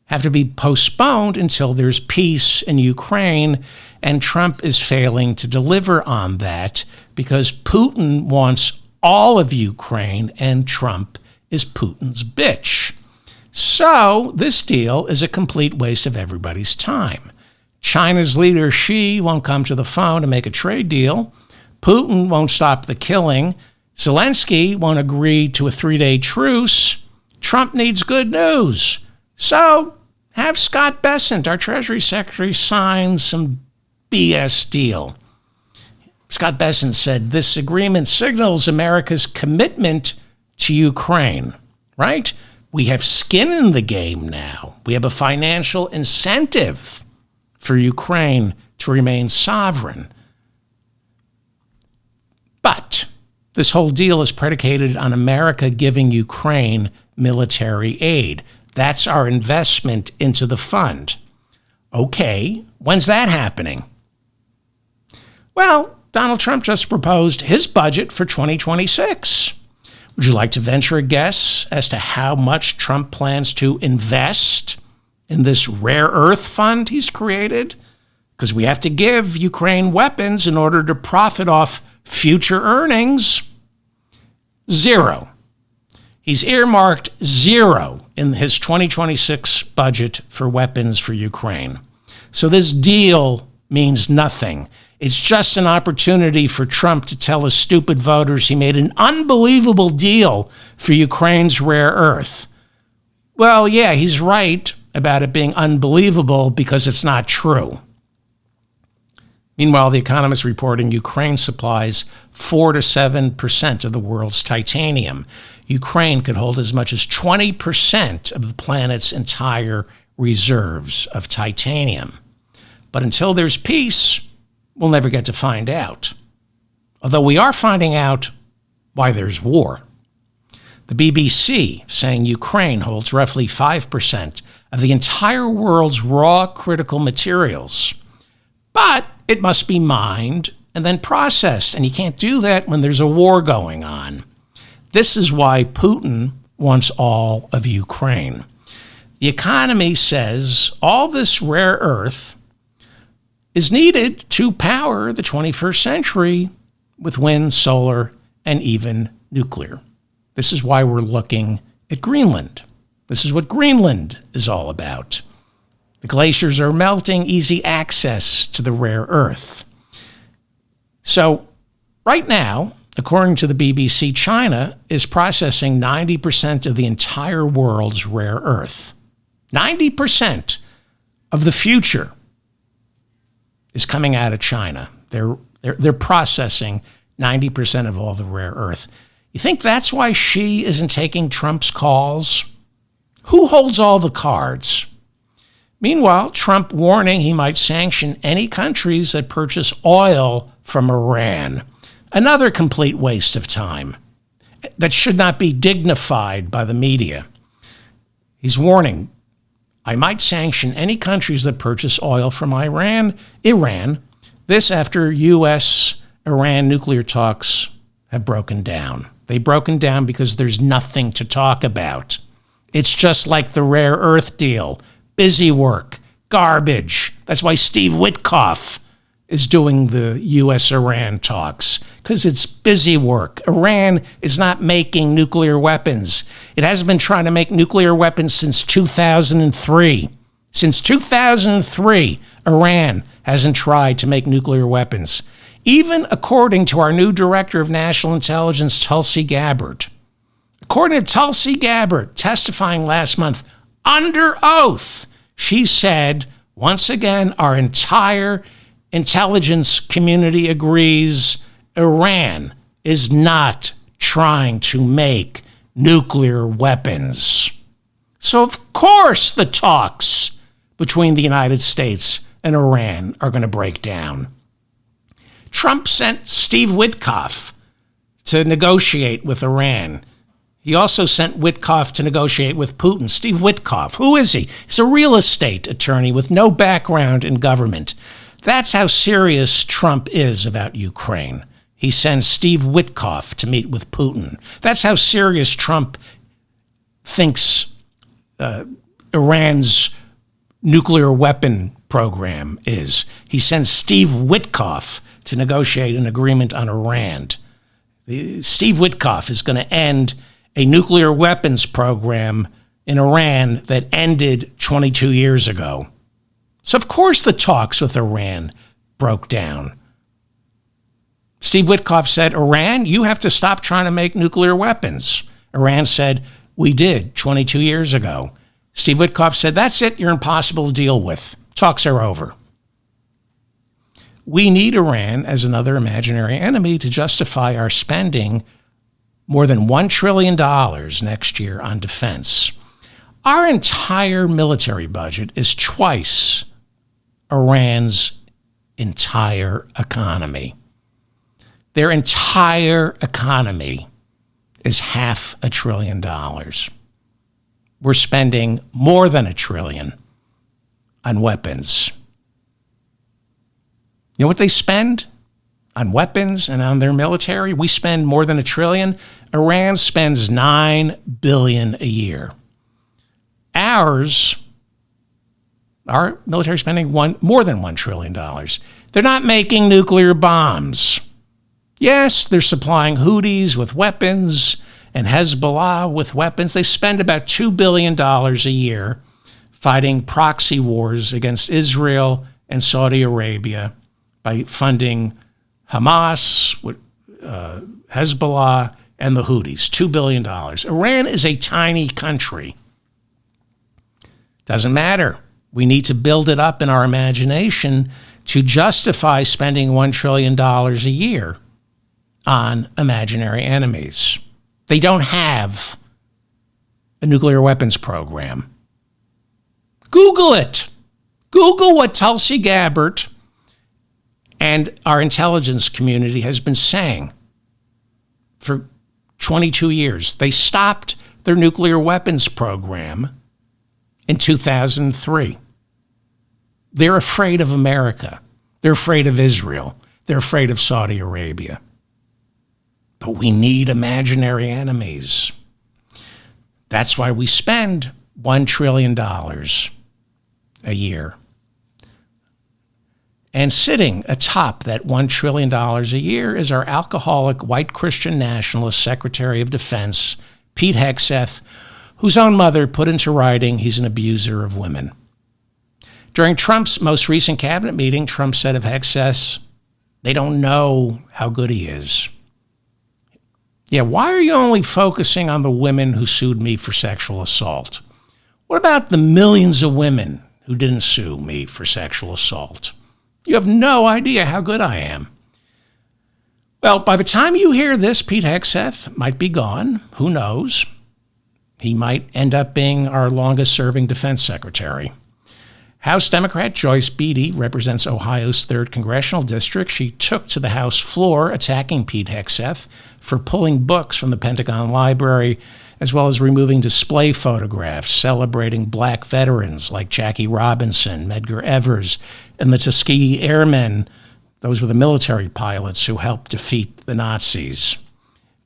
have to be postponed until there's peace in Ukraine, and Trump is failing to deliver on that because Putin wants all of Ukraine and Trump is Putin's bitch. So this deal is a complete waste of everybody's time. China's leader Xi won't come to the phone to make a trade deal. Putin won't stop the killing. Zelensky won't agree to a 3-day truce. Trump needs good news. So have Scott Bessent, our Treasury Secretary, sign some BS deal. Scott Bessent said this agreement signals America's commitment to Ukraine, right? We have skin in the game now. We have a financial incentive for Ukraine to remain sovereign. But this whole deal is predicated on America giving Ukraine military aid. That's our investment into the fund. Okay, when's that happening? Well, Donald Trump just proposed his budget for 2026. Would you like to venture a guess as to how much Trump plans to invest in this rare earth fund he's created? Because we have to give Ukraine weapons in order to profit off future earnings. 0. He's earmarked 0 in his 2026 budget for weapons for Ukraine. So this deal means nothing. It's just an opportunity for Trump to tell his stupid voters he made an unbelievable deal for Ukraine's rare earth. Well, yeah, he's right about it being unbelievable because it's not true. Meanwhile, The Economist reporting Ukraine supplies 4 to 7% of the world's titanium. Ukraine could hold as much as 20% of the planet's entire reserves of titanium. But until there's peace, we'll never get to find out. Although we are finding out why there's war. The BBC saying Ukraine holds roughly 5% of the entire world's raw critical materials. But it must be mined and then processed, and you can't do that when there's a war going on. This is why Putin wants all of Ukraine. The Economy says all this rare earth is needed to power the 21st century with wind, solar, and even nuclear. This is why we're looking at Greenland. This is what Greenland is all about. The glaciers are melting, easy access to the rare earth. So right now, according to the BBC, China is processing 90% of the entire world's rare earth. 90% of the future is coming out of China. They're processing 90% of all the rare earth. You think that's why Xi isn't taking Trump's calls? Who holds all the cards? Meanwhile, Trump warning he might sanction any countries that purchase oil from Iran. Another complete waste of time that should not be dignified by the media. He's warning, I might sanction any countries that purchase oil from Iran. This after U.S.-Iran nuclear talks have broken down. They've broken down because there's nothing to talk about. It's just like the rare earth deal. Busy work, garbage. That's why Steve Witkoff is doing the U.S.-Iran talks, because it's busy work. Iran is not making nuclear weapons. It hasn't been trying to make nuclear weapons since 2003. Since 2003, Iran hasn't tried to make nuclear weapons. Even according to our new Director of National Intelligence, Tulsi Gabbard. According to Tulsi Gabbard, testifying last month, under oath. She said, once again, our entire intelligence community agrees Iran is not trying to make nuclear weapons. So, of course, the talks between the United States and Iran are going to break down. Trump sent Steve Witkoff to negotiate with Iran. He also sent Witkoff to negotiate with Putin. Steve Witkoff, who is he? He's a real estate attorney with no background in government. That's how serious Trump is about Ukraine. He sends Steve Witkoff to meet with Putin. That's how serious Trump thinks Iran's nuclear weapon program is. He sends Steve Witkoff to negotiate an agreement on Iran. Steve Witkoff is going to end a nuclear weapons program in Iran that ended 22 years ago. So, of course, the talks with Iran broke down. Steve Witkoff said, Iran, you have to stop trying to make nuclear weapons. Iran said, we did 22 years ago. Steve Witkoff said, that's it, you're impossible to deal with. Talks are over. We need Iran as another imaginary enemy to justify our spending more than $1 trillion next year on defense. Our entire military budget is twice Iran's entire economy. Their entire economy is $500 billion. We're spending more than $1 trillion on weapons. You know what they spend on weapons and on their military? We spend more than $1 trillion. Iran spends $9 billion a year. Our military spending more than $1 trillion. They're not making nuclear bombs. Yes, they're supplying Houthis with weapons and Hezbollah with weapons. They spend about $2 billion a year fighting proxy wars against Israel and Saudi Arabia by funding Hamas, Hezbollah, and the Houthis. $2 billion. Iran is a tiny country. Doesn't matter. We need to build it up in our imagination to justify spending $1 trillion a year on imaginary enemies. They don't have a nuclear weapons program. Google it. Google what Tulsi Gabbard and our intelligence community has been saying for 22 years. They stopped their nuclear weapons program in 2003. They're afraid of America. They're afraid of Israel. They're afraid of Saudi Arabia. But we need imaginary enemies. That's why we spend $1 trillion a year. And sitting atop that $1 trillion a year is our alcoholic white Christian nationalist Secretary of Defense, Pete Hegseth, whose own mother put into writing he's an abuser of women. During Trump's most recent cabinet meeting, Trump said of Hegseth, they don't know how good he is. Yeah, why are you only focusing on the women who sued me for sexual assault? What about the millions of women who didn't sue me for sexual assault? You have no idea how good I am. Well, by the time you hear this, Pete Hegseth might be gone. Who knows? He might end up being our longest-serving defense secretary. House Democrat Joyce Beatty represents Ohio's 3rd Congressional District. She took to the House floor attacking Pete Hegseth for pulling books from the Pentagon library, as well as removing display photographs celebrating black veterans like Jackie Robinson, Medgar Evers, and the Tuskegee Airmen. Those were the military pilots who helped defeat the Nazis.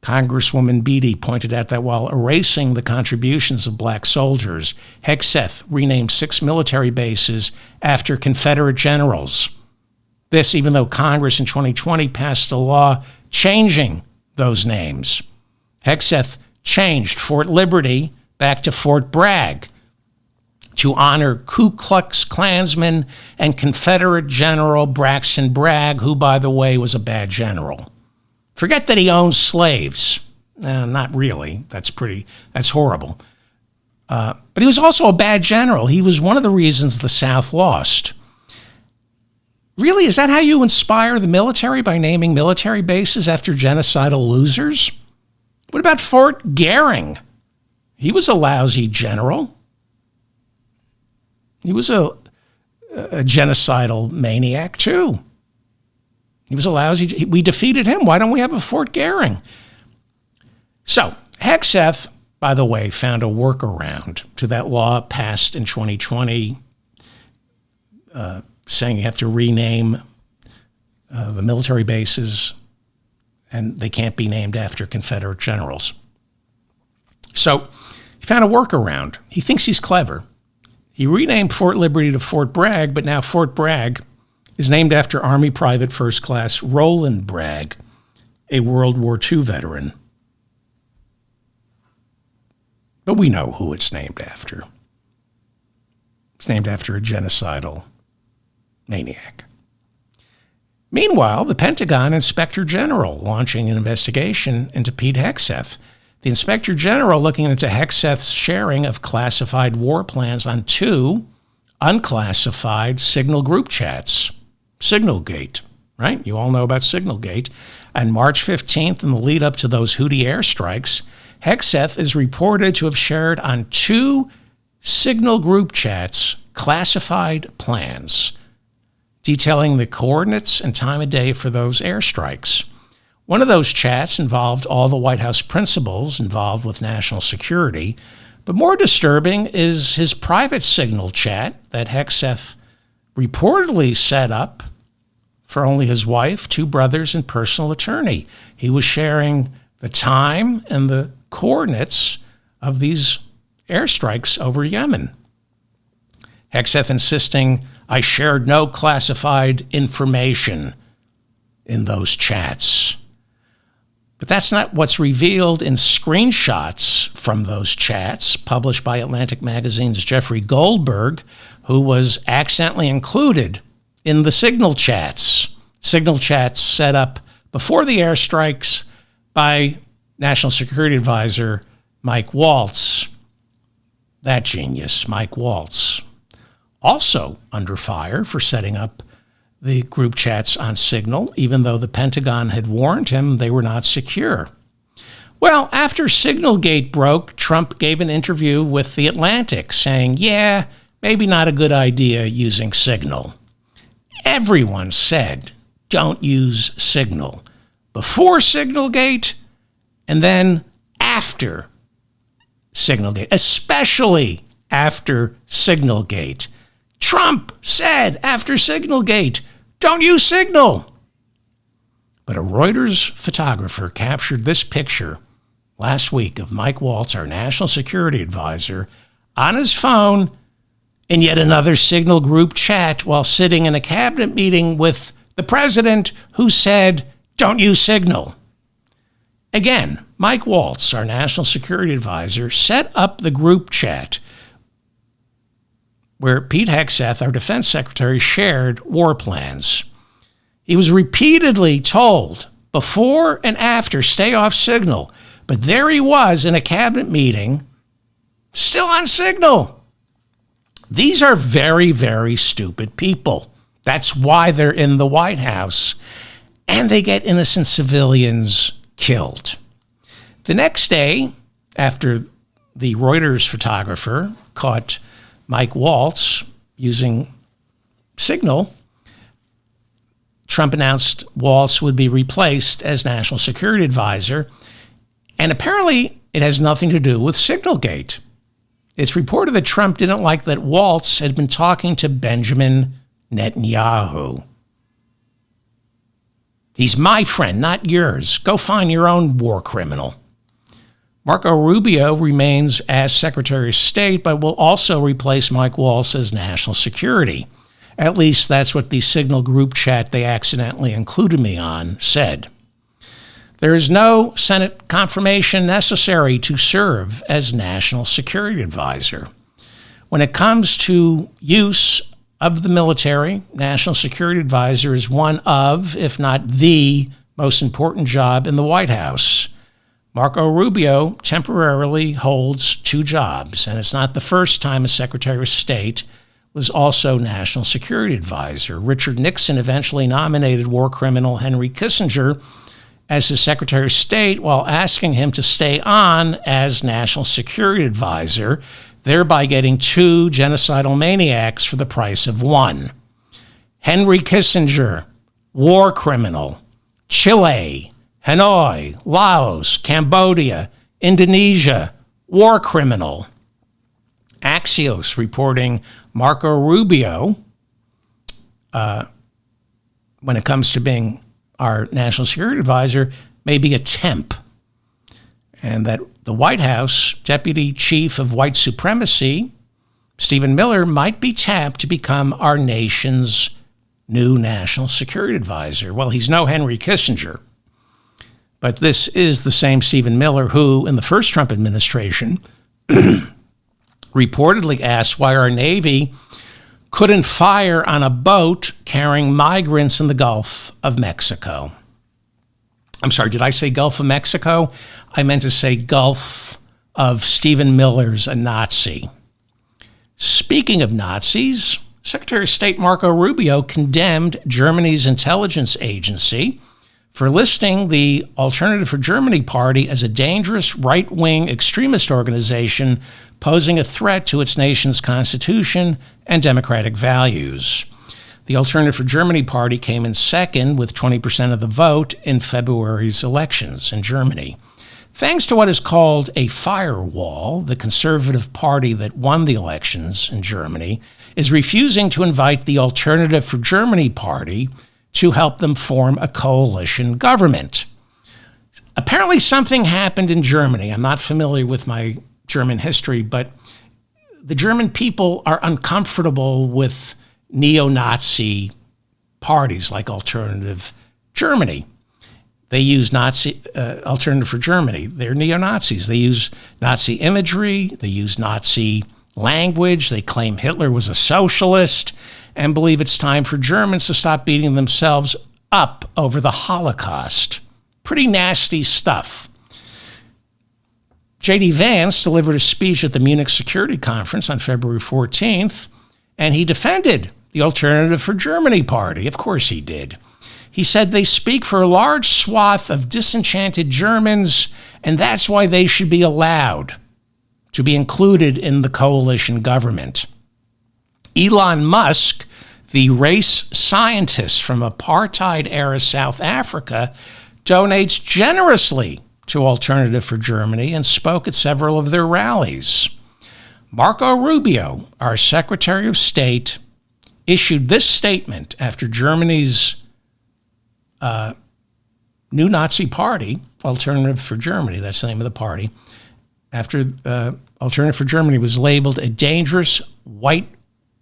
Congresswoman Beatty pointed out that while erasing the contributions of black soldiers, Hegseth renamed 6 military bases after Confederate generals. This even though Congress in 2020 passed a law changing those names. Hegseth changed Fort Liberty back to Fort Bragg to honor Ku Klux Klansman and Confederate General Braxton Bragg, who, by the way, was a bad general. Forget that he owns slaves. Not really. That's horrible. But he was also a bad general. He was one of the reasons the South lost. Really, is that how you inspire the military, by naming military bases after genocidal losers? What about Fort Goering? He was a lousy general. He was a genocidal maniac, too. He was a lousy... We defeated him. Why don't we have a Fort Goering? So, Hegseth, by the way, found a workaround to that law passed in 2020, saying you have to rename the military bases, and they can't be named after Confederate generals. So he found a workaround. He thinks he's clever. He renamed Fort Liberty to Fort Bragg, but now Fort Bragg is named after Army Private First Class Roland Bragg, a World War II veteran. But we know who it's named after. It's named after a genocidal maniac. Meanwhile, the Pentagon Inspector General launching an investigation into Pete Hegseth. The Inspector General looking into Hegseth's sharing of classified war plans on 2 unclassified Signal group chats. SignalGate, right? You all know about SignalGate. On March 15th, in the lead up to those Houthi airstrikes, Hegseth is reported to have shared on 2 Signal group chats classified plans detailing the coordinates and time of day for those airstrikes. One of those chats involved all the White House principals involved with national security, but more disturbing is his private Signal chat that Hegseth reportedly set up for only his wife, 2 brothers, and personal attorney. He was sharing the time and the coordinates of these airstrikes over Yemen. Hegseth insisting, "I shared no classified information in those chats." But that's not what's revealed in screenshots from those chats published by Atlantic Magazine's Jeffrey Goldberg, who was accidentally included in the Signal chats. Signal chats set up before the airstrikes by National Security Advisor Mike Waltz. That genius, Mike Waltz. Also under fire for setting up the group chats on Signal, even though the Pentagon had warned him they were not secure. Well, after SignalGate broke, Trump gave an interview with The Atlantic saying, yeah, maybe not a good idea using Signal. Everyone said, don't use Signal. Before SignalGate and then after SignalGate, especially after SignalGate. Trump said after SignalGate, don't use Signal. But a Reuters photographer captured this picture last week of Mike Waltz, our national security advisor, on his phone in yet another Signal group chat while sitting in a cabinet meeting with the president, who said, don't use Signal. Again, Mike Waltz, our national security advisor, set up the group chat where Pete Hegseth, our defense secretary, shared war plans. He was repeatedly told before and after, stay off Signal. But there he was in a cabinet meeting, still on Signal. These are very, very stupid people. That's why they're in the White House. And they get innocent civilians killed. The next day, after the Reuters photographer caught Mike Waltz using Signal, Trump announced Waltz would be replaced as national security advisor. And apparently it has nothing to do with SignalGate. It's reported that Trump didn't like that Waltz had been talking to Benjamin Netanyahu. He's my friend, not yours. Go find your own war criminal. Marco Rubio remains as Secretary of State, but will also replace Mike Waltz as national security. At least that's what the Signal group chat they accidentally included me on said. There is no Senate confirmation necessary to serve as national security advisor. When it comes to use of the military, national security advisor is one of, if not the, most important job in the White House. Marco Rubio temporarily holds two jobs, and it's not the first time a Secretary of State was also National Security Advisor. Richard Nixon eventually nominated war criminal Henry Kissinger as his Secretary of State while asking him to stay on as National Security Advisor, thereby getting two genocidal maniacs for the price of one. Henry Kissinger, war criminal, Chile, Hanoi, Laos, Cambodia, Indonesia, war criminal. Axios reporting Marco Rubio, when it comes to being our national security advisor, may be a temp. And that the White House Deputy Chief of White Supremacy, Stephen Miller, might be tapped to become our nation's new national security advisor. Well, he's no Henry Kissinger. But this is the same Stephen Miller who, in the first Trump administration, reportedly asked why our Navy couldn't fire on a boat carrying migrants in the Gulf of Mexico. I'm sorry, did I say Gulf of Mexico? I meant to say Gulf of Stephen Miller's a Nazi. Speaking of Nazis, Secretary of State Marco Rubio condemned Germany's intelligence agency for listing the Alternative for Germany party as a dangerous right-wing extremist organization posing a threat to its nation's constitution and democratic values. The Alternative for Germany party came in second with 20% of the vote in February's elections in Germany. Thanks to what is called a firewall, the conservative party that won the elections in Germany is refusing to invite the Alternative for Germany party to help them form a coalition government. Apparently something happened in Germany. I'm not familiar with my German history, but the German people are uncomfortable with neo-Nazi parties like Alternative Germany. They use Alternative for Germany. They're neo-Nazis. They use Nazi imagery. They use Nazi language. They claim Hitler was a socialist and believe it's time for Germans to stop beating themselves up over the Holocaust. Pretty nasty stuff. J.D. Vance delivered a speech at the Munich Security Conference on February 14th, and he defended the Alternative for Germany party. Of course he did. He said they speak for a large swath of disenchanted Germans, and that's why they should be allowed to be included in the coalition government. Elon Musk, the race scientist from apartheid-era South Africa, donates generously to Alternative for Germany and spoke at several of their rallies. Marco Rubio, our Secretary of State, issued this statement after Germany's new Nazi party, Alternative for Germany, that's the name of the party, after Alternative for Germany was labeled a dangerous right-wing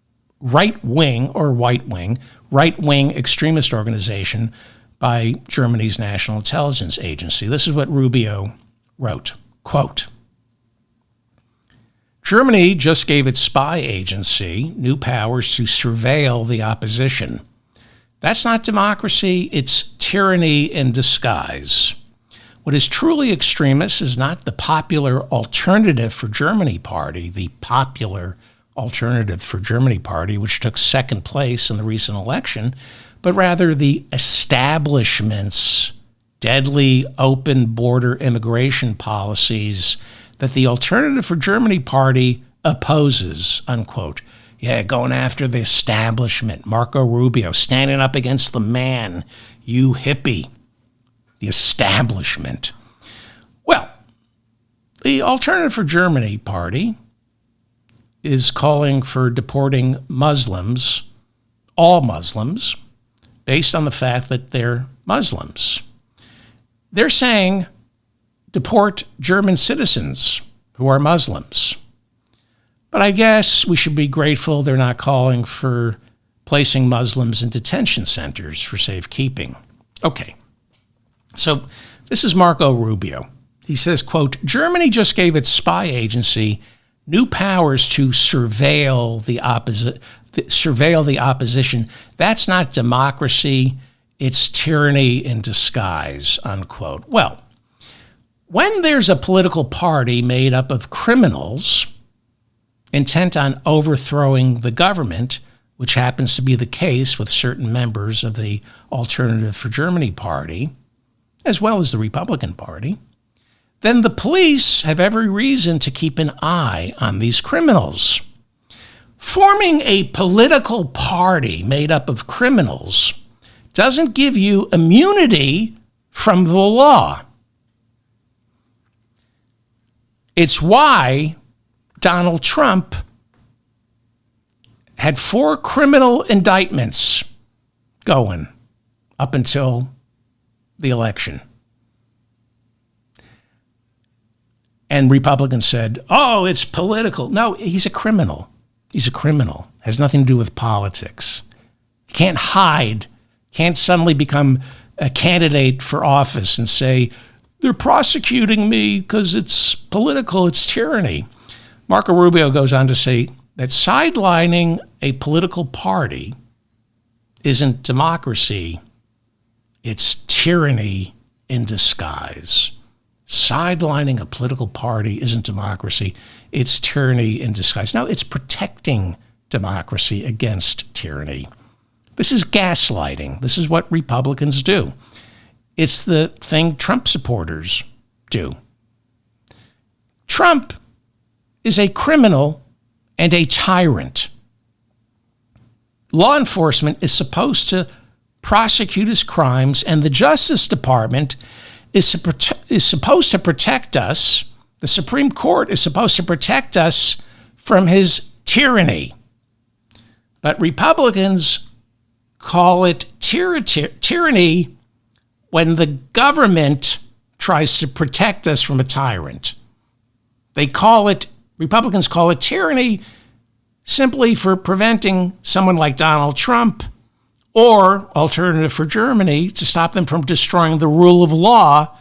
extremist organization by Germany's National Intelligence Agency. This is what Rubio wrote, quote, Germany just gave its spy agency new powers to surveil the opposition. That's not democracy, it's tyranny in disguise. What is truly extremist is not the popular Alternative for Germany party, the popular Alternative for Germany party, which took second place in the recent election, but rather the establishment's deadly open border immigration policies that the Alternative for Germany party opposes, unquote. Yeah, going after the establishment. Marco Rubio, standing up against the man, you hippie. The establishment. Well, the Alternative for Germany party is calling for deporting Muslims, all Muslims, based on the fact that they're Muslims. They're saying deport German citizens who are Muslims. But I guess we should be grateful they're not calling for placing Muslims in detention centers for safekeeping. Okay, so this is Marco Rubio. He says, quote, Germany just gave its spy agency new powers to surveil the opposition. That's not democracy. It's tyranny in disguise, unquote. Well, When there's a political party made up of criminals intent on overthrowing the government, which happens to be the case with certain members of the Alternative for Germany party, as well as the Republican Party, then the police have every reason to keep an eye on these criminals. Forming a political party made up of criminals doesn't give you immunity from the law. It's why Donald Trump had 4 criminal indictments going up until the election. And Republicans said, oh, it's political. No, he's a criminal. He's a criminal. Has nothing to do with politics. He can't hide, can't suddenly become a candidate for office and say, they're prosecuting me because it's political, it's tyranny. Marco Rubio goes on to say that sidelining a political party isn't democracy, it's tyranny in disguise. Sidelining a political party isn't democracy, it's tyranny in disguise. No, it's protecting democracy against tyranny. This is gaslighting. This is what Republicans do. It's the thing Trump supporters do. Trump is a criminal and a tyrant. Law enforcement is supposed to prosecute his crimes, and the Justice Department is supposed to protect us. The Supreme Court is supposed to protect us from his tyranny. But Republicans call it tyranny when the government tries to protect us from a tyrant. Republicans call it tyranny simply for preventing someone like Donald Trump or Alternative for Germany to stop them from destroying the rule of law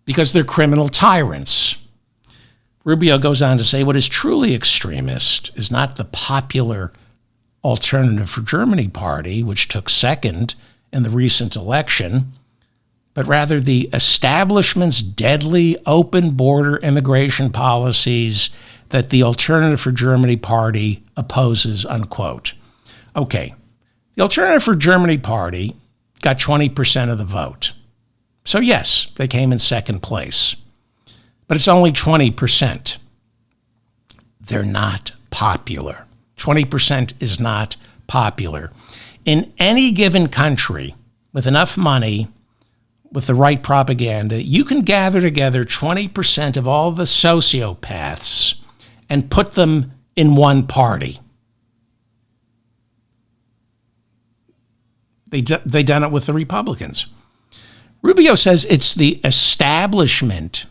because they're criminal tyrants. Rubio goes on to say what is truly extremist is not the popular Alternative for Germany party, which took second in the recent election, but rather the establishment's deadly open border immigration policies that the Alternative for Germany party opposes, unquote. Okay, the Alternative for Germany party got 20% of the vote. So yes, they came in second place, but it's only 20%. They're not popular. 20% is not popular. In any given country with enough money, with the right propaganda, you can gather together 20% of all the sociopaths and put them in one party. They done it with the Republicans. Rubio says it's the establishment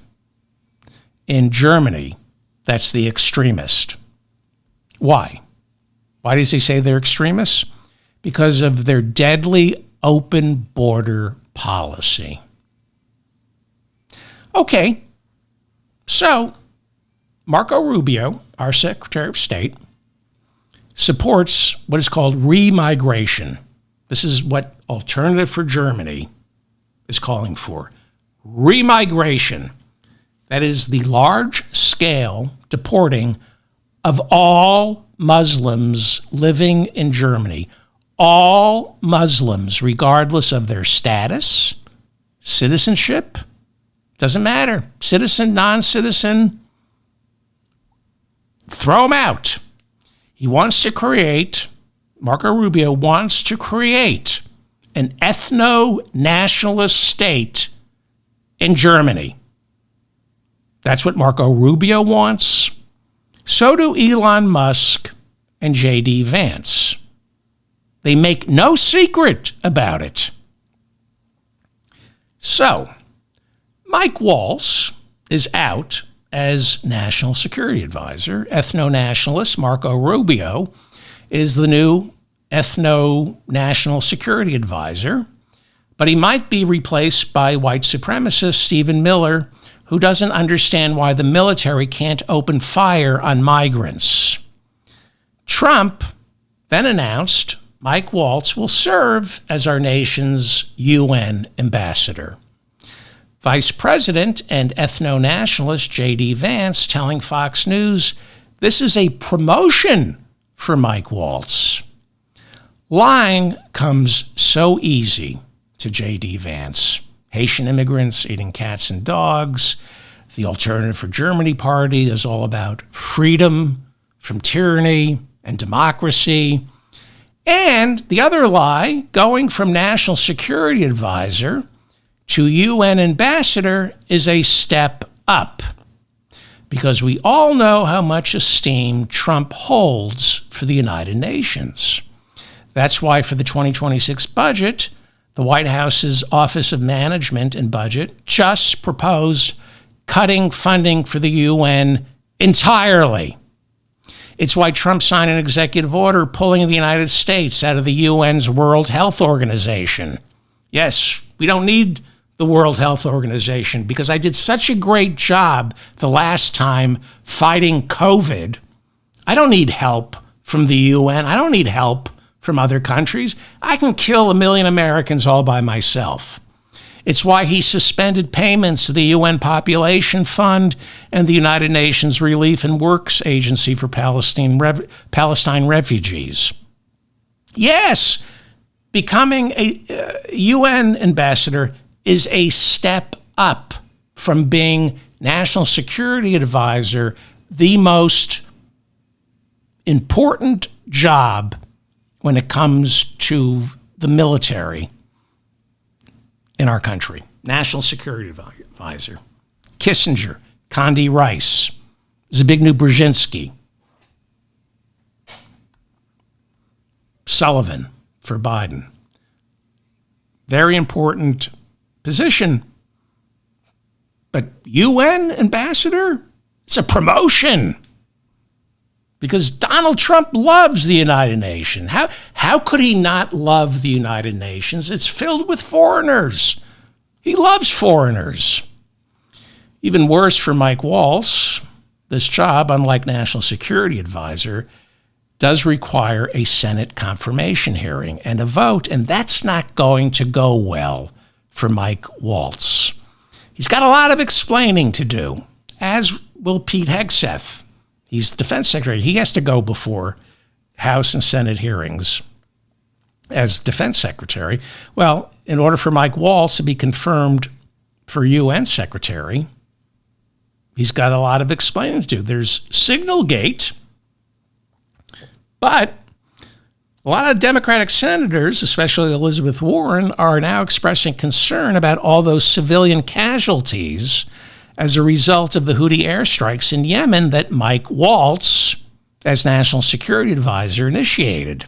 in Germany that's the extremist. Why? Why does he say they're extremists? Because of their deadly open border policy. Okay, so Marco Rubio, our Secretary of State, supports what is called remigration. This is what Alternative for Germany is calling for. Remigration. That is the large-scale deporting of all Muslims living in Germany. All Muslims, regardless of their status, citizenship, doesn't matter. Citizen, non-citizen, throw them out. Marco Rubio wants to create an ethno-nationalist state in Germany. That's what Marco Rubio wants. So do Elon Musk and J.D. Vance. They make no secret about it. So, Mike Waltz is out as National Security Advisor. Ethno-nationalist Marco Rubio is the new ethno-national security advisor, but he might be replaced by white supremacist Stephen Miller, who doesn't understand why the military can't open fire on migrants. Trump then announced Mike Waltz will serve as our nation's UN ambassador. Vice President and ethno-nationalist J.D. Vance telling Fox News this is a promotion for Mike Waltz. Lying comes so easy to J.D. Vance. Haitian immigrants eating cats and dogs. The Alternative for Germany party is all about freedom from tyranny and democracy. And the other lie, going from national security advisor to UN ambassador, is a step up, because we all know how much esteem Trump holds for the United Nations. That's why for the 2026 budget, the White House's Office of Management and Budget just proposed cutting funding for the UN entirely. It's why Trump signed an executive order pulling the United States out of the UN's World Health Organization. Yes, we don't need the World Health Organization because I did such a great job the last time fighting COVID. I don't need help from the UN. I don't need help from other countries. I can kill 1 million Americans all by myself. It's why he suspended payments to the UN Population Fund and the United Nations Relief and Works Agency for Palestine refugees. Yes, becoming a UN ambassador is a step up from being national security advisor, the most important job when it comes to the military in our country. National security advisor. Kissinger, Condi Rice, Zbigniew Brzezinski, Sullivan for Biden. Very important position. But UN ambassador? It's a promotion. Because Donald Trump loves the United Nations. How could he not love the United Nations? It's filled with foreigners. He loves foreigners. Even worse for Mike Waltz, this job, unlike National Security Advisor, does require a Senate confirmation hearing and a vote, and that's not going to go well for Mike Waltz. He's got a lot of explaining to do, as will Pete Hegseth. He's the defense secretary. He has to go before House and Senate hearings as defense secretary. Well, in order for Mike Waltz to be confirmed for UN secretary, he's got a lot of explaining to do. There's SignalGate, but a lot of Democratic senators, especially Elizabeth Warren, are now expressing concern about all those civilian casualties as a result of the Houthi airstrikes in Yemen that Mike Waltz, as National Security Advisor, initiated.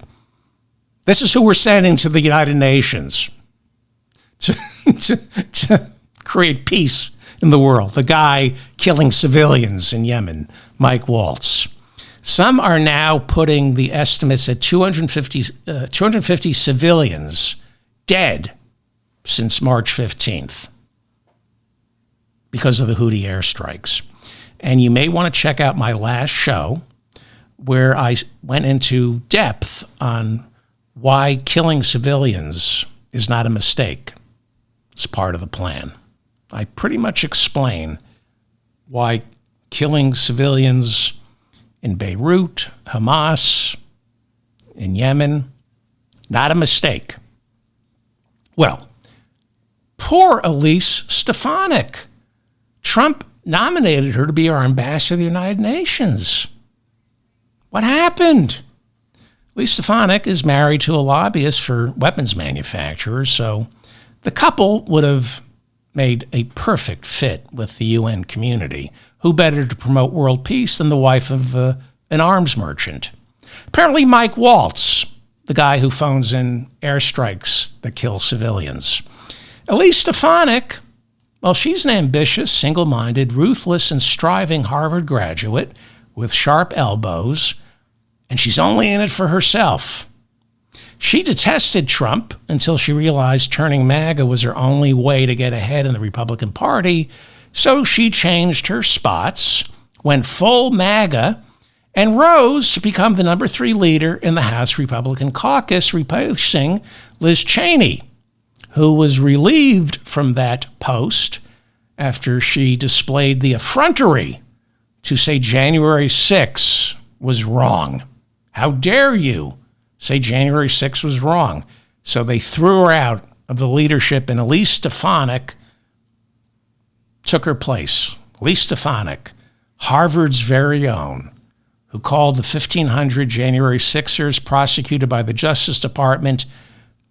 This is who we're sending to the United Nations to create peace in the world. The guy killing civilians in Yemen, Mike Waltz. Some are now putting the estimates at 250 civilians dead since March 15th. Because of the Houthi airstrikes. And you may want to check out my last show where I went into depth on why killing civilians is not a mistake. It's part of the plan. I pretty much explain why killing civilians in Beirut, Hamas, in Yemen, not a mistake. Well, poor Elise Stefanik. Trump nominated her to be our ambassador to the United Nations. What happened? Elise Stefanik is married to a lobbyist for weapons manufacturers, so the couple would have made a perfect fit with the UN community. Who better to promote world peace than the wife of an arms merchant? Apparently Mike Waltz, the guy who phones in airstrikes that kill civilians. Elise Stefanik, well, she's an ambitious, single-minded, ruthless, and striving Harvard graduate with sharp elbows, and she's only in it for herself. She detested Trump until she realized turning MAGA was her only way to get ahead in the Republican Party, so she changed her spots, went full MAGA, and rose to become the number 3 leader in the House Republican caucus, replacing Liz Cheney, who was relieved from that post after she displayed the effrontery to say January 6th was wrong. How dare you say January 6th was wrong? So they threw her out of the leadership, and Elise Stefanik took her place. Elise Stefanik, Harvard's very own, who called the 1,500 January 6ers prosecuted by the Justice Department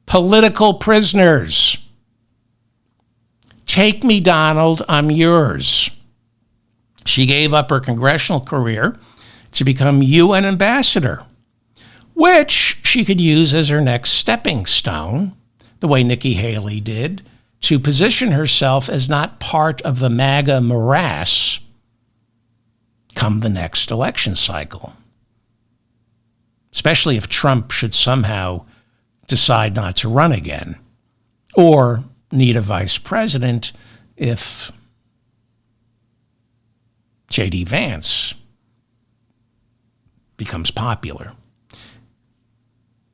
political prisoners. Take me, Donald, I'm yours. She gave up her congressional career to become UN ambassador, which she could use as her next stepping stone, the way Nikki Haley did, to position herself as not part of the MAGA morass come the next election cycle, especially if Trump should somehow decide not to run again, or need a vice president if J.D. Vance becomes popular.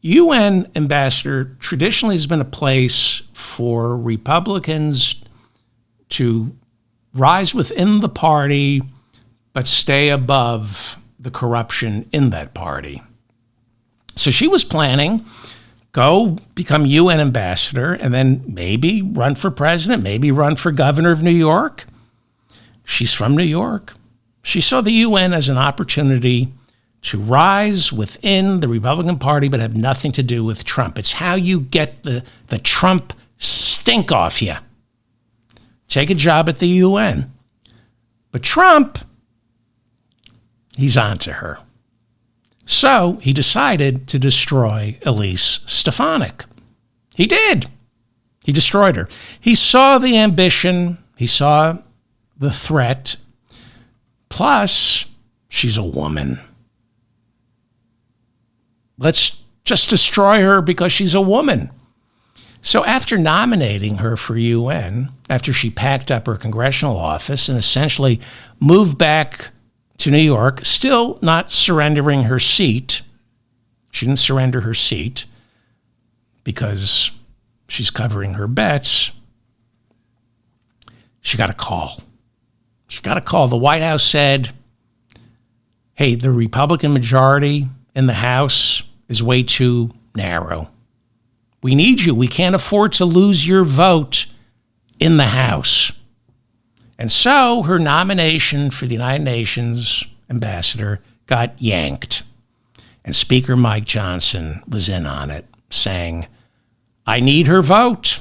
UN ambassador traditionally has been a place for Republicans to rise within the party but stay above the corruption in that party. So she was planning, go become UN ambassador, and then maybe run for president, maybe run for governor of New York. She's from New York. She saw the UN as an opportunity to rise within the Republican Party but have nothing to do with Trump. It's how you get the Trump stink off you. Take a job at the UN. But Trump, he's on to her. So he decided to destroy Elise Stefanik. He did. He destroyed her. He saw the ambition. He saw the threat. Plus, she's a woman. Let's just destroy her because she's a woman. So after nominating her for UN, after she packed up her congressional office and essentially moved back to New York, still not surrendering her seat. She didn't surrender her seat because she's covering her bets. She got a call. She got a call. The White House said, hey, the Republican majority in the House is way too narrow. We need you. We can't afford to lose your vote in the House. And so her nomination for the United Nations ambassador got yanked. And Speaker Mike Johnson was in on it, saying, I need her vote.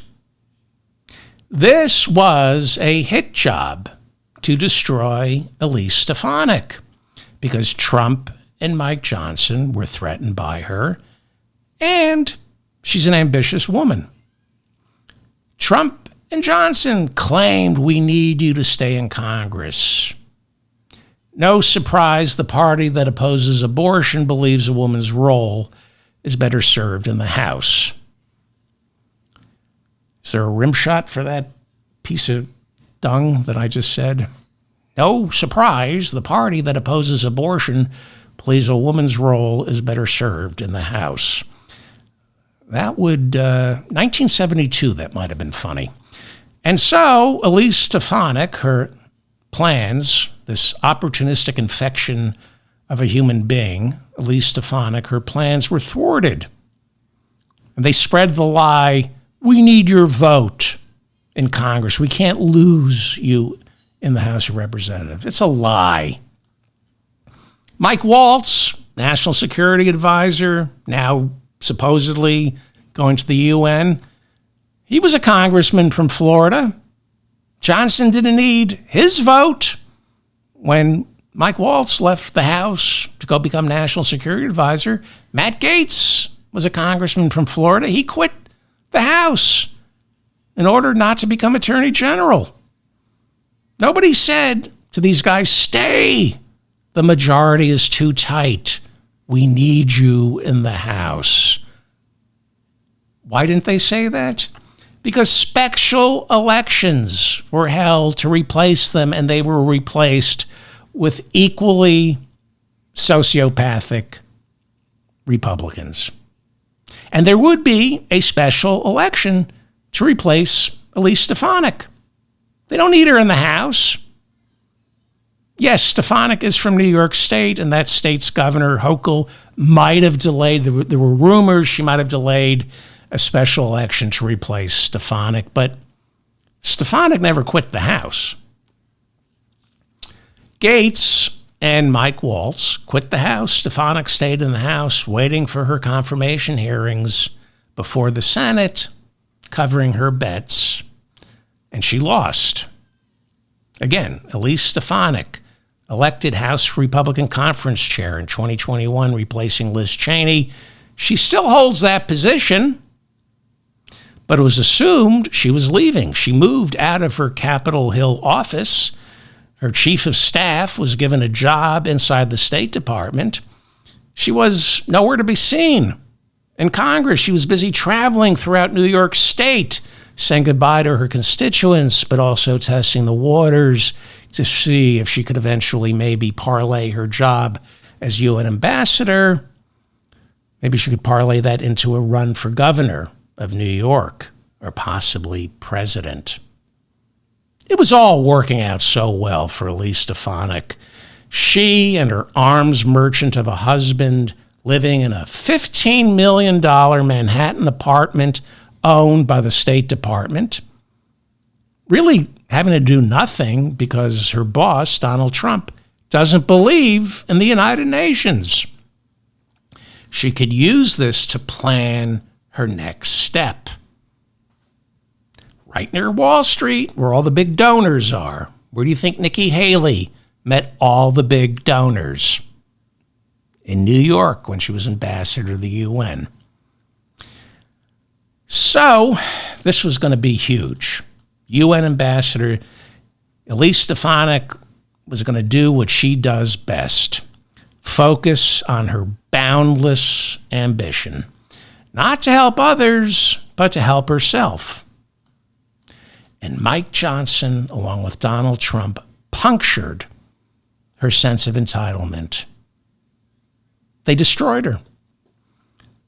This was a hit job to destroy Elise Stefanik because Trump and Mike Johnson were threatened by her, and she's an ambitious woman. Trump and Johnson claimed we need you to stay in Congress. No surprise, the party that opposes abortion believes a woman's role is better served in the House. Is there a rim shot for that piece of dung that I just said? No surprise, the party that opposes abortion believes a woman's role is better served in the House. That would, 1972, that might have been funny. And so Elise Stefanik, her plans, this opportunistic infection of a human being, Elise Stefanik, her plans were thwarted. And they spread the lie, we need your vote in Congress. We can't lose you in the House of Representatives. It's a lie. Mike Waltz, National Security Advisor, now supposedly going to the UN, he was a congressman from Florida. Johnson didn't need his vote when Mike Waltz left the House to go become National Security Advisor. Matt Gaetz was a congressman from Florida. He quit the House in order not to become Attorney General. Nobody said to these guys, stay. The majority is too tight. We need you in the House. Why didn't they say that? Because special elections were held to replace them, and they were replaced with equally sociopathic Republicans. And there would be a special election to replace Elise Stefanik. They don't need her in the House. Yes, Stefanik is from New York State, and that state's governor, Hochul, might have delayed. There were rumors she might have delayed a special election to replace Stefanik, but Stefanik never quit the House. Gates and Mike Waltz quit the House. Stefanik stayed in the House, waiting for her confirmation hearings before the Senate, covering her bets, and she lost. Again, Elise Stefanik, elected House Republican Conference Chair in 2021, replacing Liz Cheney. She still holds that position, but it was assumed she was leaving. She moved out of her Capitol Hill office. Her chief of staff was given a job inside the State Department. She was nowhere to be seen in Congress. She was busy traveling throughout New York State, saying goodbye to her constituents, but also testing the waters to see if she could eventually maybe parlay her job as UN ambassador. Maybe she could parlay that into a run for governor of New York or possibly president. It was all working out so well for Elise Stefanik. She and her arms merchant of a husband living in a $15 million Manhattan apartment owned by the State Department, really having to do nothing because her boss, Donald Trump, doesn't believe in the United Nations. She could use this to plan her next step. Right near Wall Street, where all the big donors are. Where do you think Nikki Haley met all the big donors? In New York, when she was ambassador to the UN. So this was going to be huge. UN ambassador Elise Stefanik was going to do what she does best. Focus on her boundless ambition. Not to help others, but to help herself. And Mike Johnson, along with Donald Trump, punctured her sense of entitlement. They destroyed her.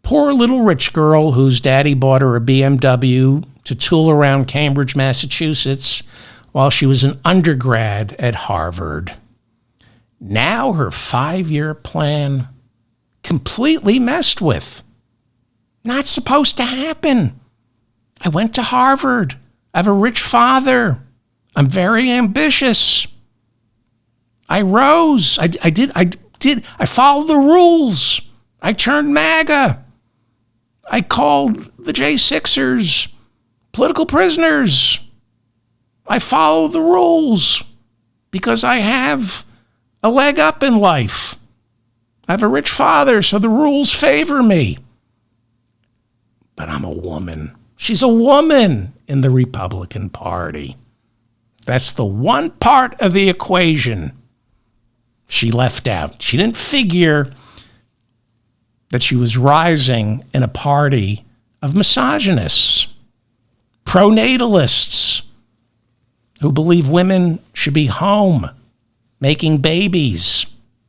Poor little rich girl whose daddy bought her a BMW to tool around Cambridge, Massachusetts, while she was an undergrad at Harvard. Now her 5-year plan completely messed with. Not supposed to happen. I went to Harvard. I have a rich father. I'm very ambitious. I rose. I followed the rules. I turned MAGA. I called the J6ers political prisoners. I follow the rules because I have a leg up in life. I have a rich father, so the rules favor me. But I'm a woman. She's a woman in the Republican Party. That's the one part of the equation she left out. She didn't figure that she was rising in a party of misogynists, pronatalists, who believe women should be home, making babies,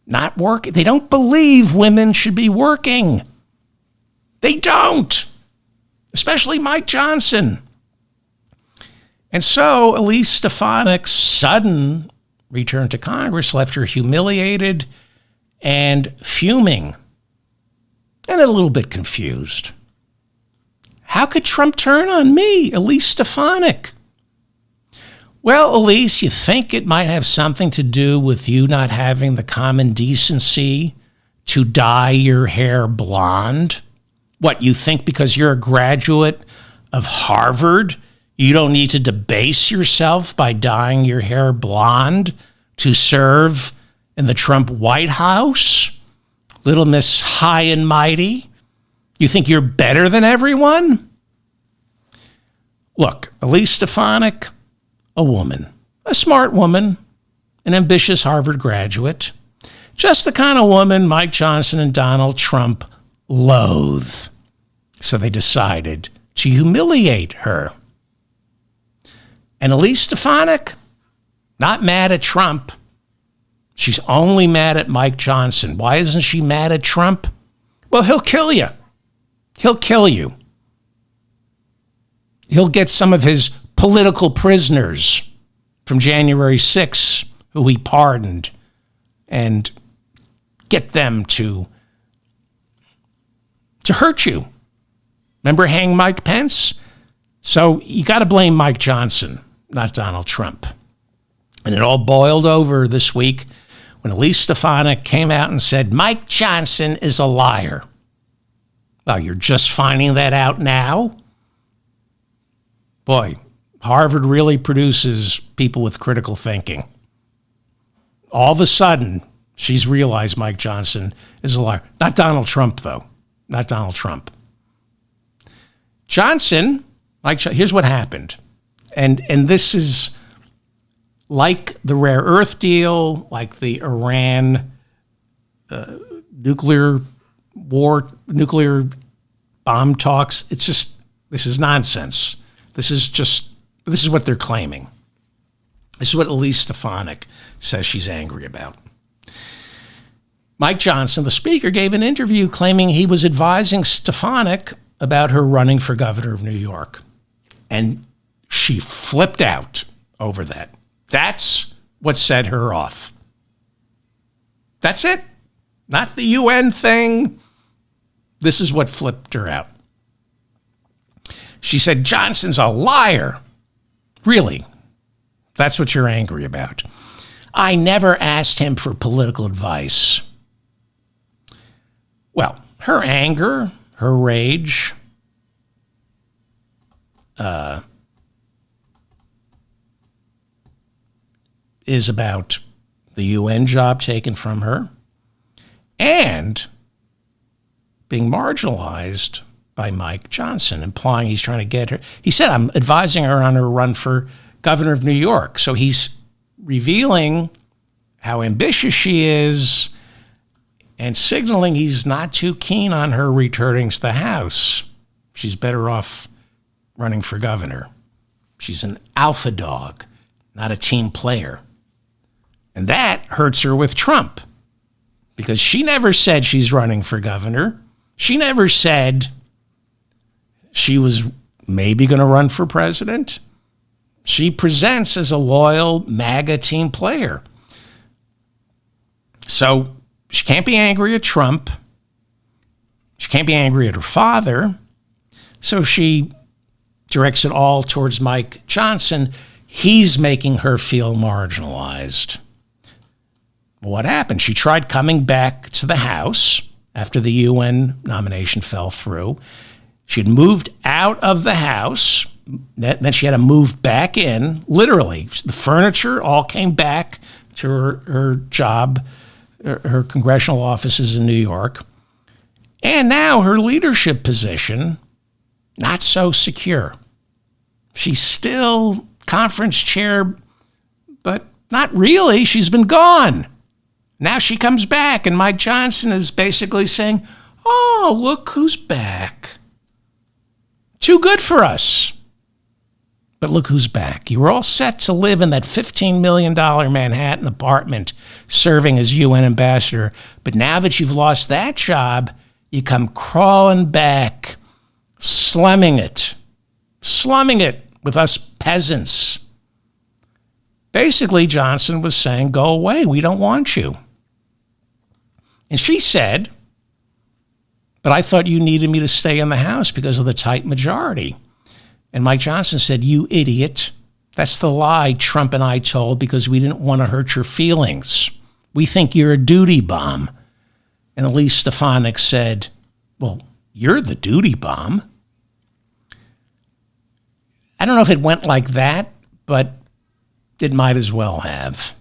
not working. They don't believe women should be working. They don't, especially Mike Johnson. And so Elise Stefanik's sudden return to Congress left her humiliated and fuming and a little bit confused. How could Trump turn on me, Elise Stefanik? Well, Elise, you think it might have something to do with you not having the common decency to dye your hair blonde? What, you think because you're a graduate of Harvard, you don't need to debase yourself by dyeing your hair blonde to serve in the Trump White House? Little Miss High and Mighty? You think you're better than everyone? Look, Elise Stefanik, a woman, a smart woman, an ambitious Harvard graduate, just the kind of woman Mike Johnson and Donald Trump loathe. So they decided to humiliate her. And Elise Stefanik, not mad at Trump. She's only mad at Mike Johnson. Why isn't she mad at Trump? Well, he'll kill you. He'll kill you. He'll get some of his political prisoners from January 6th who he pardoned and get them to hurt you. Remember hang Mike Pence? So you got to blame Mike Johnson, not Donald Trump. And it all boiled over this week when Elise Stefanik came out and said, Mike Johnson is a liar. Well, you're just finding that out now? Boy, Harvard really produces people with critical thinking. All of a sudden, she's realized Mike Johnson is a liar. Not Donald Trump, though. Not Donald Trump. Johnson, here's what happened. And this is like the rare earth deal, like the Iran nuclear bomb talks. It's just, this is nonsense. This is what they're claiming. This is what Elise Stefanik says she's angry about. Mike Johnson, the speaker, gave an interview claiming he was advising Stefanik about her running for governor of New York. And she flipped out over that. That's what set her off. That's it. Not the UN thing. This is what flipped her out. She said, Johnson's a liar. Really? That's what you're angry about. I never asked him for political advice. Well, her anger, her rage, is about the UN job taken from her and being marginalized by Mike Johnson, implying he's trying to get her. He said, I'm advising her on her run for governor of New York. So he's revealing how ambitious she is and signaling he's not too keen on her returning to the House. She's better off running for governor. She's an alpha dog, not a team player. And that hurts her with Trump because she never said she's running for governor. She never said she was maybe going to run for president. She presents as a loyal MAGA team player. So she can't be angry at Trump. She can't be angry at her father. So she directs it all towards Mike Johnson. He's making her feel marginalized. What happened? She tried coming back to the House after the UN nomination fell through. She had moved out of the House. Then she had to move back in. Literally, the furniture all came back to her job, her congressional offices in New York. And now her leadership position, not so secure. She's still conference chair, but not really. She's been gone. Now she comes back, and Mike Johnson is basically saying, oh, look who's back. Too good for us. But look who's back. You were all set to live in that $15 million Manhattan apartment serving as UN ambassador. But now that you've lost that job, you come crawling back, slumming it with us peasants. Basically, Johnson was saying, go away. We don't want you. And she said, but I thought you needed me to stay in the House because of the tight majority. And Mike Johnson said, you idiot. That's the lie Trump and I told because we didn't want to hurt your feelings. We think you're a duty bomb. And Elise Stefanik said, well, you're the duty bomb. I don't know if it went like that, but it might as well have.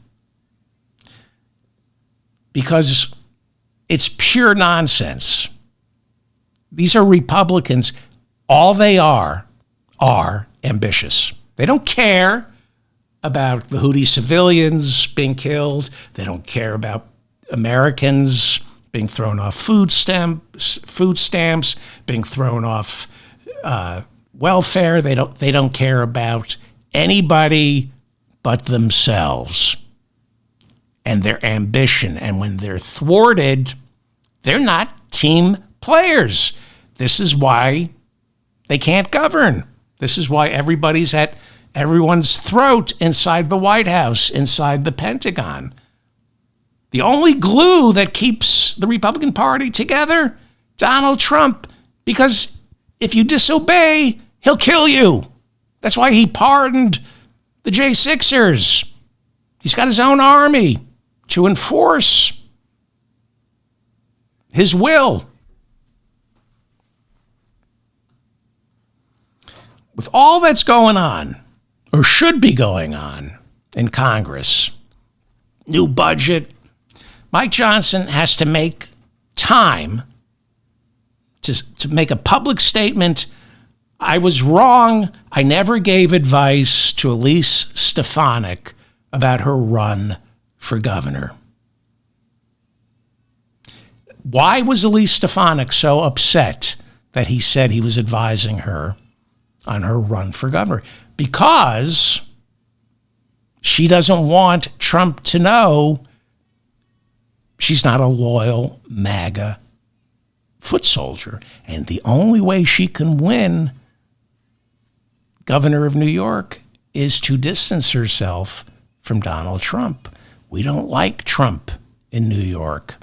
Because it's pure nonsense. These are Republicans. All they are ambitious. They don't care about the Houthi civilians being killed. They don't care about Americans being thrown off food stamps, being thrown off welfare. They don't care about anybody but themselves and their ambition. And when they're thwarted, they're not team players. This is why they can't govern. This is why everybody's at everyone's throat inside the White House, inside the Pentagon. The only glue that keeps the Republican Party together, Donald Trump, because if you disobey, he'll kill you. That's why he pardoned the J6ers. He's got his own army to enforce his will. With all that's going on, or should be going on in Congress, new budget, Mike Johnson has to make time to make a public statement. I was wrong. I never gave advice to Elise Stefanik about her run for governor. Why was Elise Stefanik so upset that he said he was advising her on her run for governor? Because she doesn't want Trump to know she's not a loyal MAGA foot soldier. And the only way she can win governor of New York is to distance herself from Donald Trump. We don't like Trump in New York.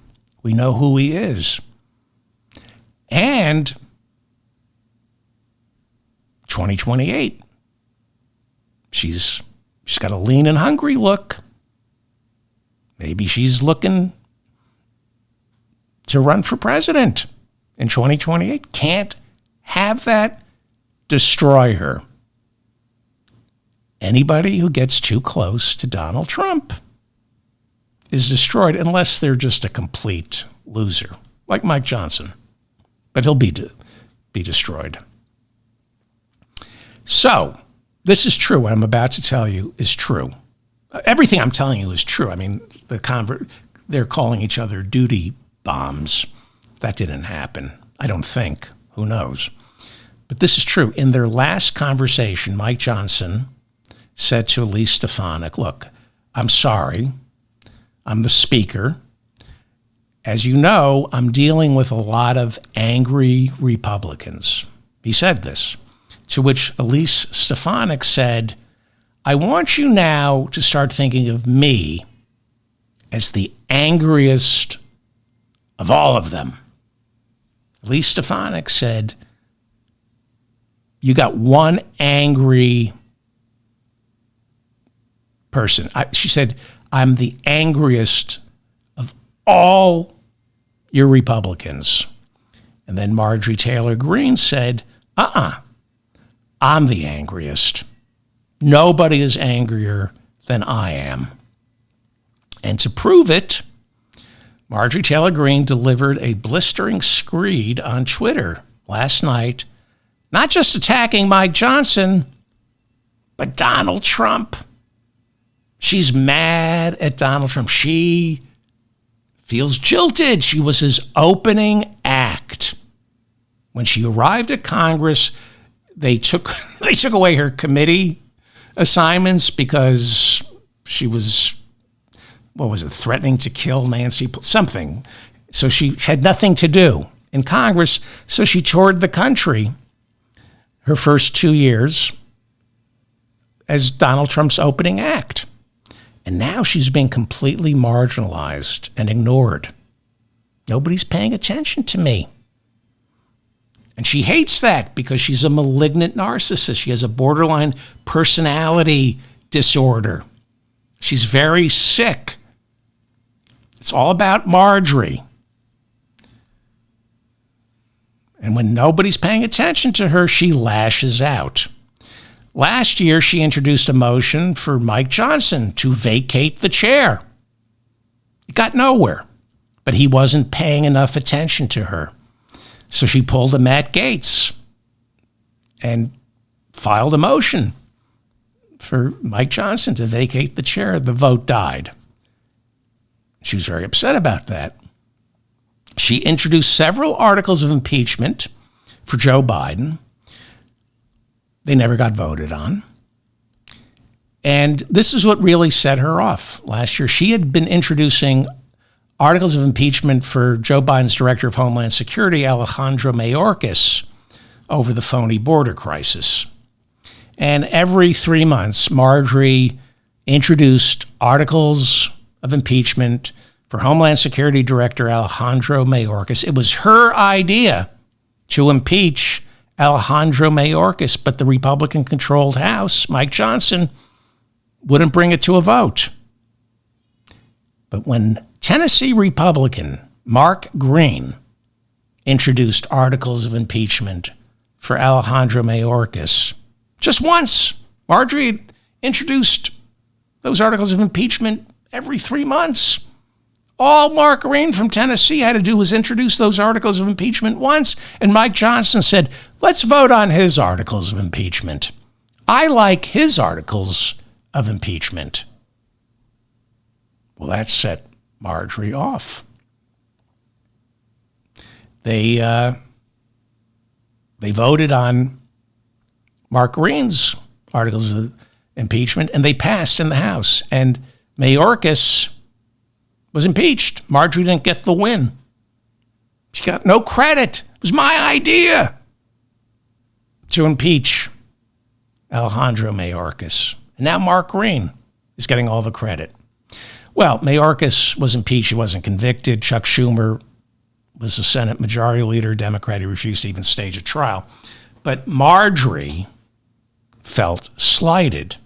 We know who he is. And 2028, she's got a lean and hungry look. Maybe she's looking to run for president in 2028. Can't have that destroy her. Anybody who gets too close to Donald Trump is destroyed, unless they're just a complete loser, like Mike Johnson. But he'll be destroyed. So, this is true. What I'm about to tell you is true. Everything I'm telling you is true. I mean, they're calling each other duty bombs. That didn't happen. I don't think. Who knows? But this is true. In their last conversation, Mike Johnson said to Elise Stefanik, look, I'm sorry. I'm the speaker. As you know, I'm dealing with a lot of angry Republicans. He said this, to which Elise Stefanik said, I want you now to start thinking of me as the angriest of all of them. Elise Stefanik said, you got one angry person. She said, I'm the angriest of all your Republicans. And then Marjorie Taylor Greene said, I'm the angriest. Nobody is angrier than I am. And to prove it, Marjorie Taylor Greene delivered a blistering screed on Twitter last night, not just attacking Mike Johnson, but Donald Trump. She's mad at Donald Trump. She feels jilted. She was his opening act. When she arrived at Congress, they took away her committee assignments because she was, threatening to kill Nancy, something. So she had nothing to do in Congress. So she toured the country her first 2 years as Donald Trump's opening act. And now she's being completely marginalized and ignored. Nobody's paying attention to me. And she hates that because she's a malignant narcissist. She has a borderline personality disorder. She's very sick. It's all about Marjorie. And when nobody's paying attention to her, she lashes out. Last year, she introduced a motion for Mike Johnson to vacate the chair. It got nowhere, but he wasn't paying enough attention to her. So she pulled a Matt Gaetz and filed a motion for Mike Johnson to vacate the chair. The vote died. She was very upset about that. She introduced several articles of impeachment for Joe Biden. They never got voted on. And this is what really set her off last year. She had been introducing articles of impeachment for Joe Biden's Director of Homeland Security, Alejandro Mayorkas, over the phony border crisis. And every 3 months, Marjorie introduced articles of impeachment for Homeland Security Director Alejandro Mayorkas. It was her idea to impeach Alejandro Mayorkas, but the Republican-controlled House, Mike Johnson, wouldn't bring it to a vote. But when Tennessee Republican Mark Greene introduced articles of impeachment for Alejandro Mayorkas, just once, Marjorie introduced those articles of impeachment every 3 months. All Mark Greene from Tennessee had to do was introduce those articles of impeachment once, and Mike Johnson said, let's vote on his articles of impeachment. I like his articles of impeachment. Well, that set Marjorie off. They voted on Mark Greene's articles of impeachment, and they passed in the House. And Mayorkas was impeached. Marjorie didn't get the win. She got no credit. It was my idea to impeach Alejandro Mayorkas. And now Mark Greene is getting all the credit. Well, Mayorkas was impeached. He wasn't convicted. Chuck Schumer was the Senate Majority Leader, Democrat. He refused to even stage a trial. But Marjorie felt slighted.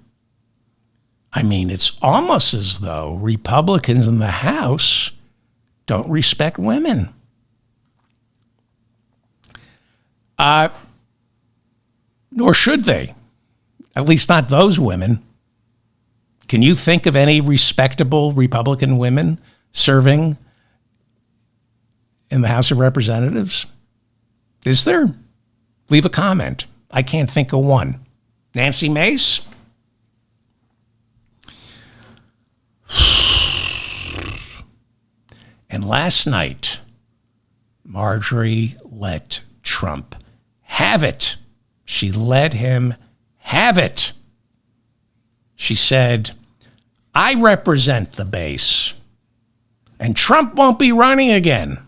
I mean, it's almost as though Republicans in the House don't respect women. Nor should they. At least not those women. Can you think of any respectable Republican women serving in the House of Representatives? Is there? Leave a comment. I can't think of one. Nancy Mace? And last night, Marjorie let Trump have it. She let him have it. She said, I represent the base, and Trump won't be running again.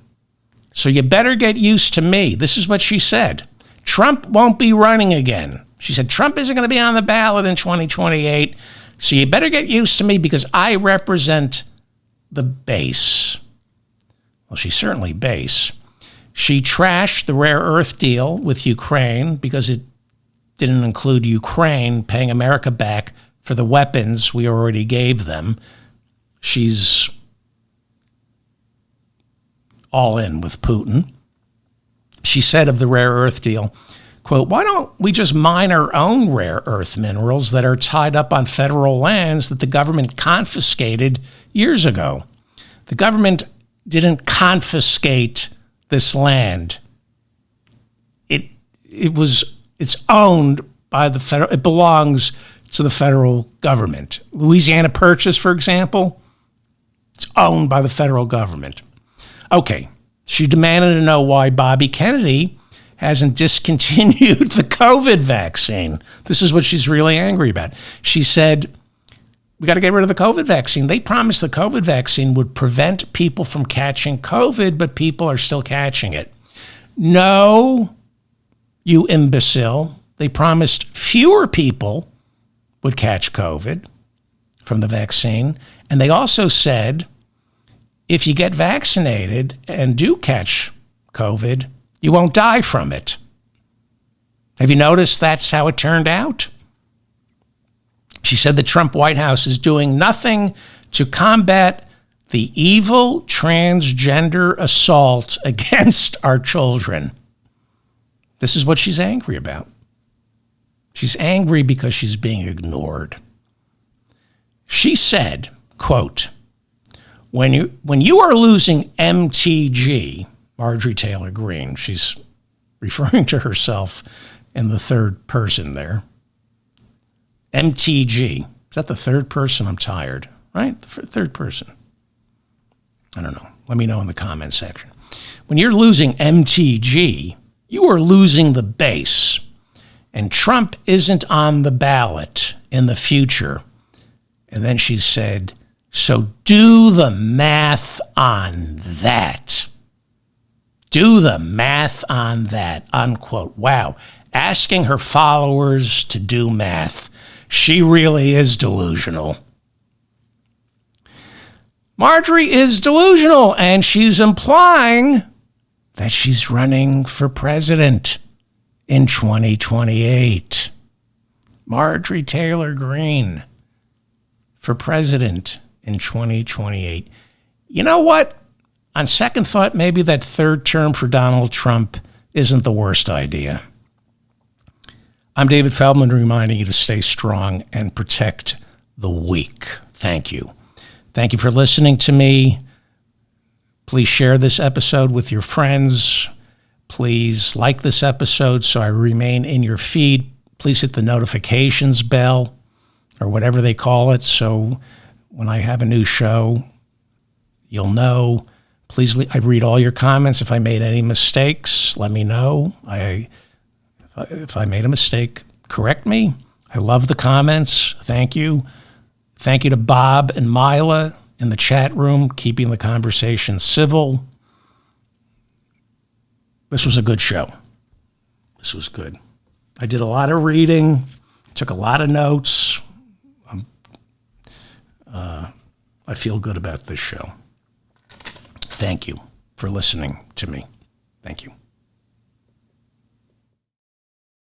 So you better get used to me. This is what she said. Trump won't be running again. She said, Trump isn't going to be on the ballot in 2028. So you better get used to me because I represent the base. Well, she's certainly base. She trashed the rare earth deal with Ukraine because it didn't include Ukraine paying America back for the weapons we already gave them. She's all in with Putin. She said of the rare earth deal, quote, why don't we just mine our own rare earth minerals that are tied up on federal lands that the government confiscated years ago? The government didn't confiscate this land. It's owned by the federal, it belongs to the federal government. Louisiana Purchase, for example, it's owned by the federal government. Okay, she demanded to know why Bobby Kennedy hasn't discontinued the COVID vaccine. This is what she's really angry about. She said, we got to get rid of the COVID vaccine. They promised the COVID vaccine would prevent people from catching COVID, but people are still catching it. No, you imbecile. They promised fewer people would catch COVID from the vaccine. And they also said, if you get vaccinated and do catch COVID, you won't die from it. Have you noticed that's how it turned out? She said the Trump White House is doing nothing to combat the evil transgender assault against our children. This is what she's angry about. She's angry because she's being ignored. She said, quote, when you are losing MTG, Marjorie Taylor Greene, she's referring to herself in the third person there. MTG. Is that the third person? I'm tired, right? The third person. I don't know. Let me know in the comment section. When you're losing MTG, you are losing the base. And Trump isn't on the ballot in the future. And then she said, so do the math on that. Do the math on that, unquote. Wow. asking her followers to do math. She really is delusional. Marjorie is delusional, and she's implying that she's running for president in 2028. Marjorie Taylor Greene for president in 2028. You know what? On second thought, maybe that third term for Donald Trump isn't the worst idea. I'm David Feldman, reminding you to stay strong and protect the weak. Thank you. Thank you for listening to me. Please share this episode with your friends. Please like this episode so I remain in your feed. Please hit the notifications bell or whatever they call it, so when I have a new show, you'll know. Please, I read all your comments. If I made any mistakes, let me know. If I made a mistake, correct me. I love the comments. Thank you. Thank you to Bob and Mila in the chat room, keeping the conversation civil. This was a good show. This was good. I did a lot of reading, took a lot of notes. I feel good about this show. Thank you for listening to me. Thank you.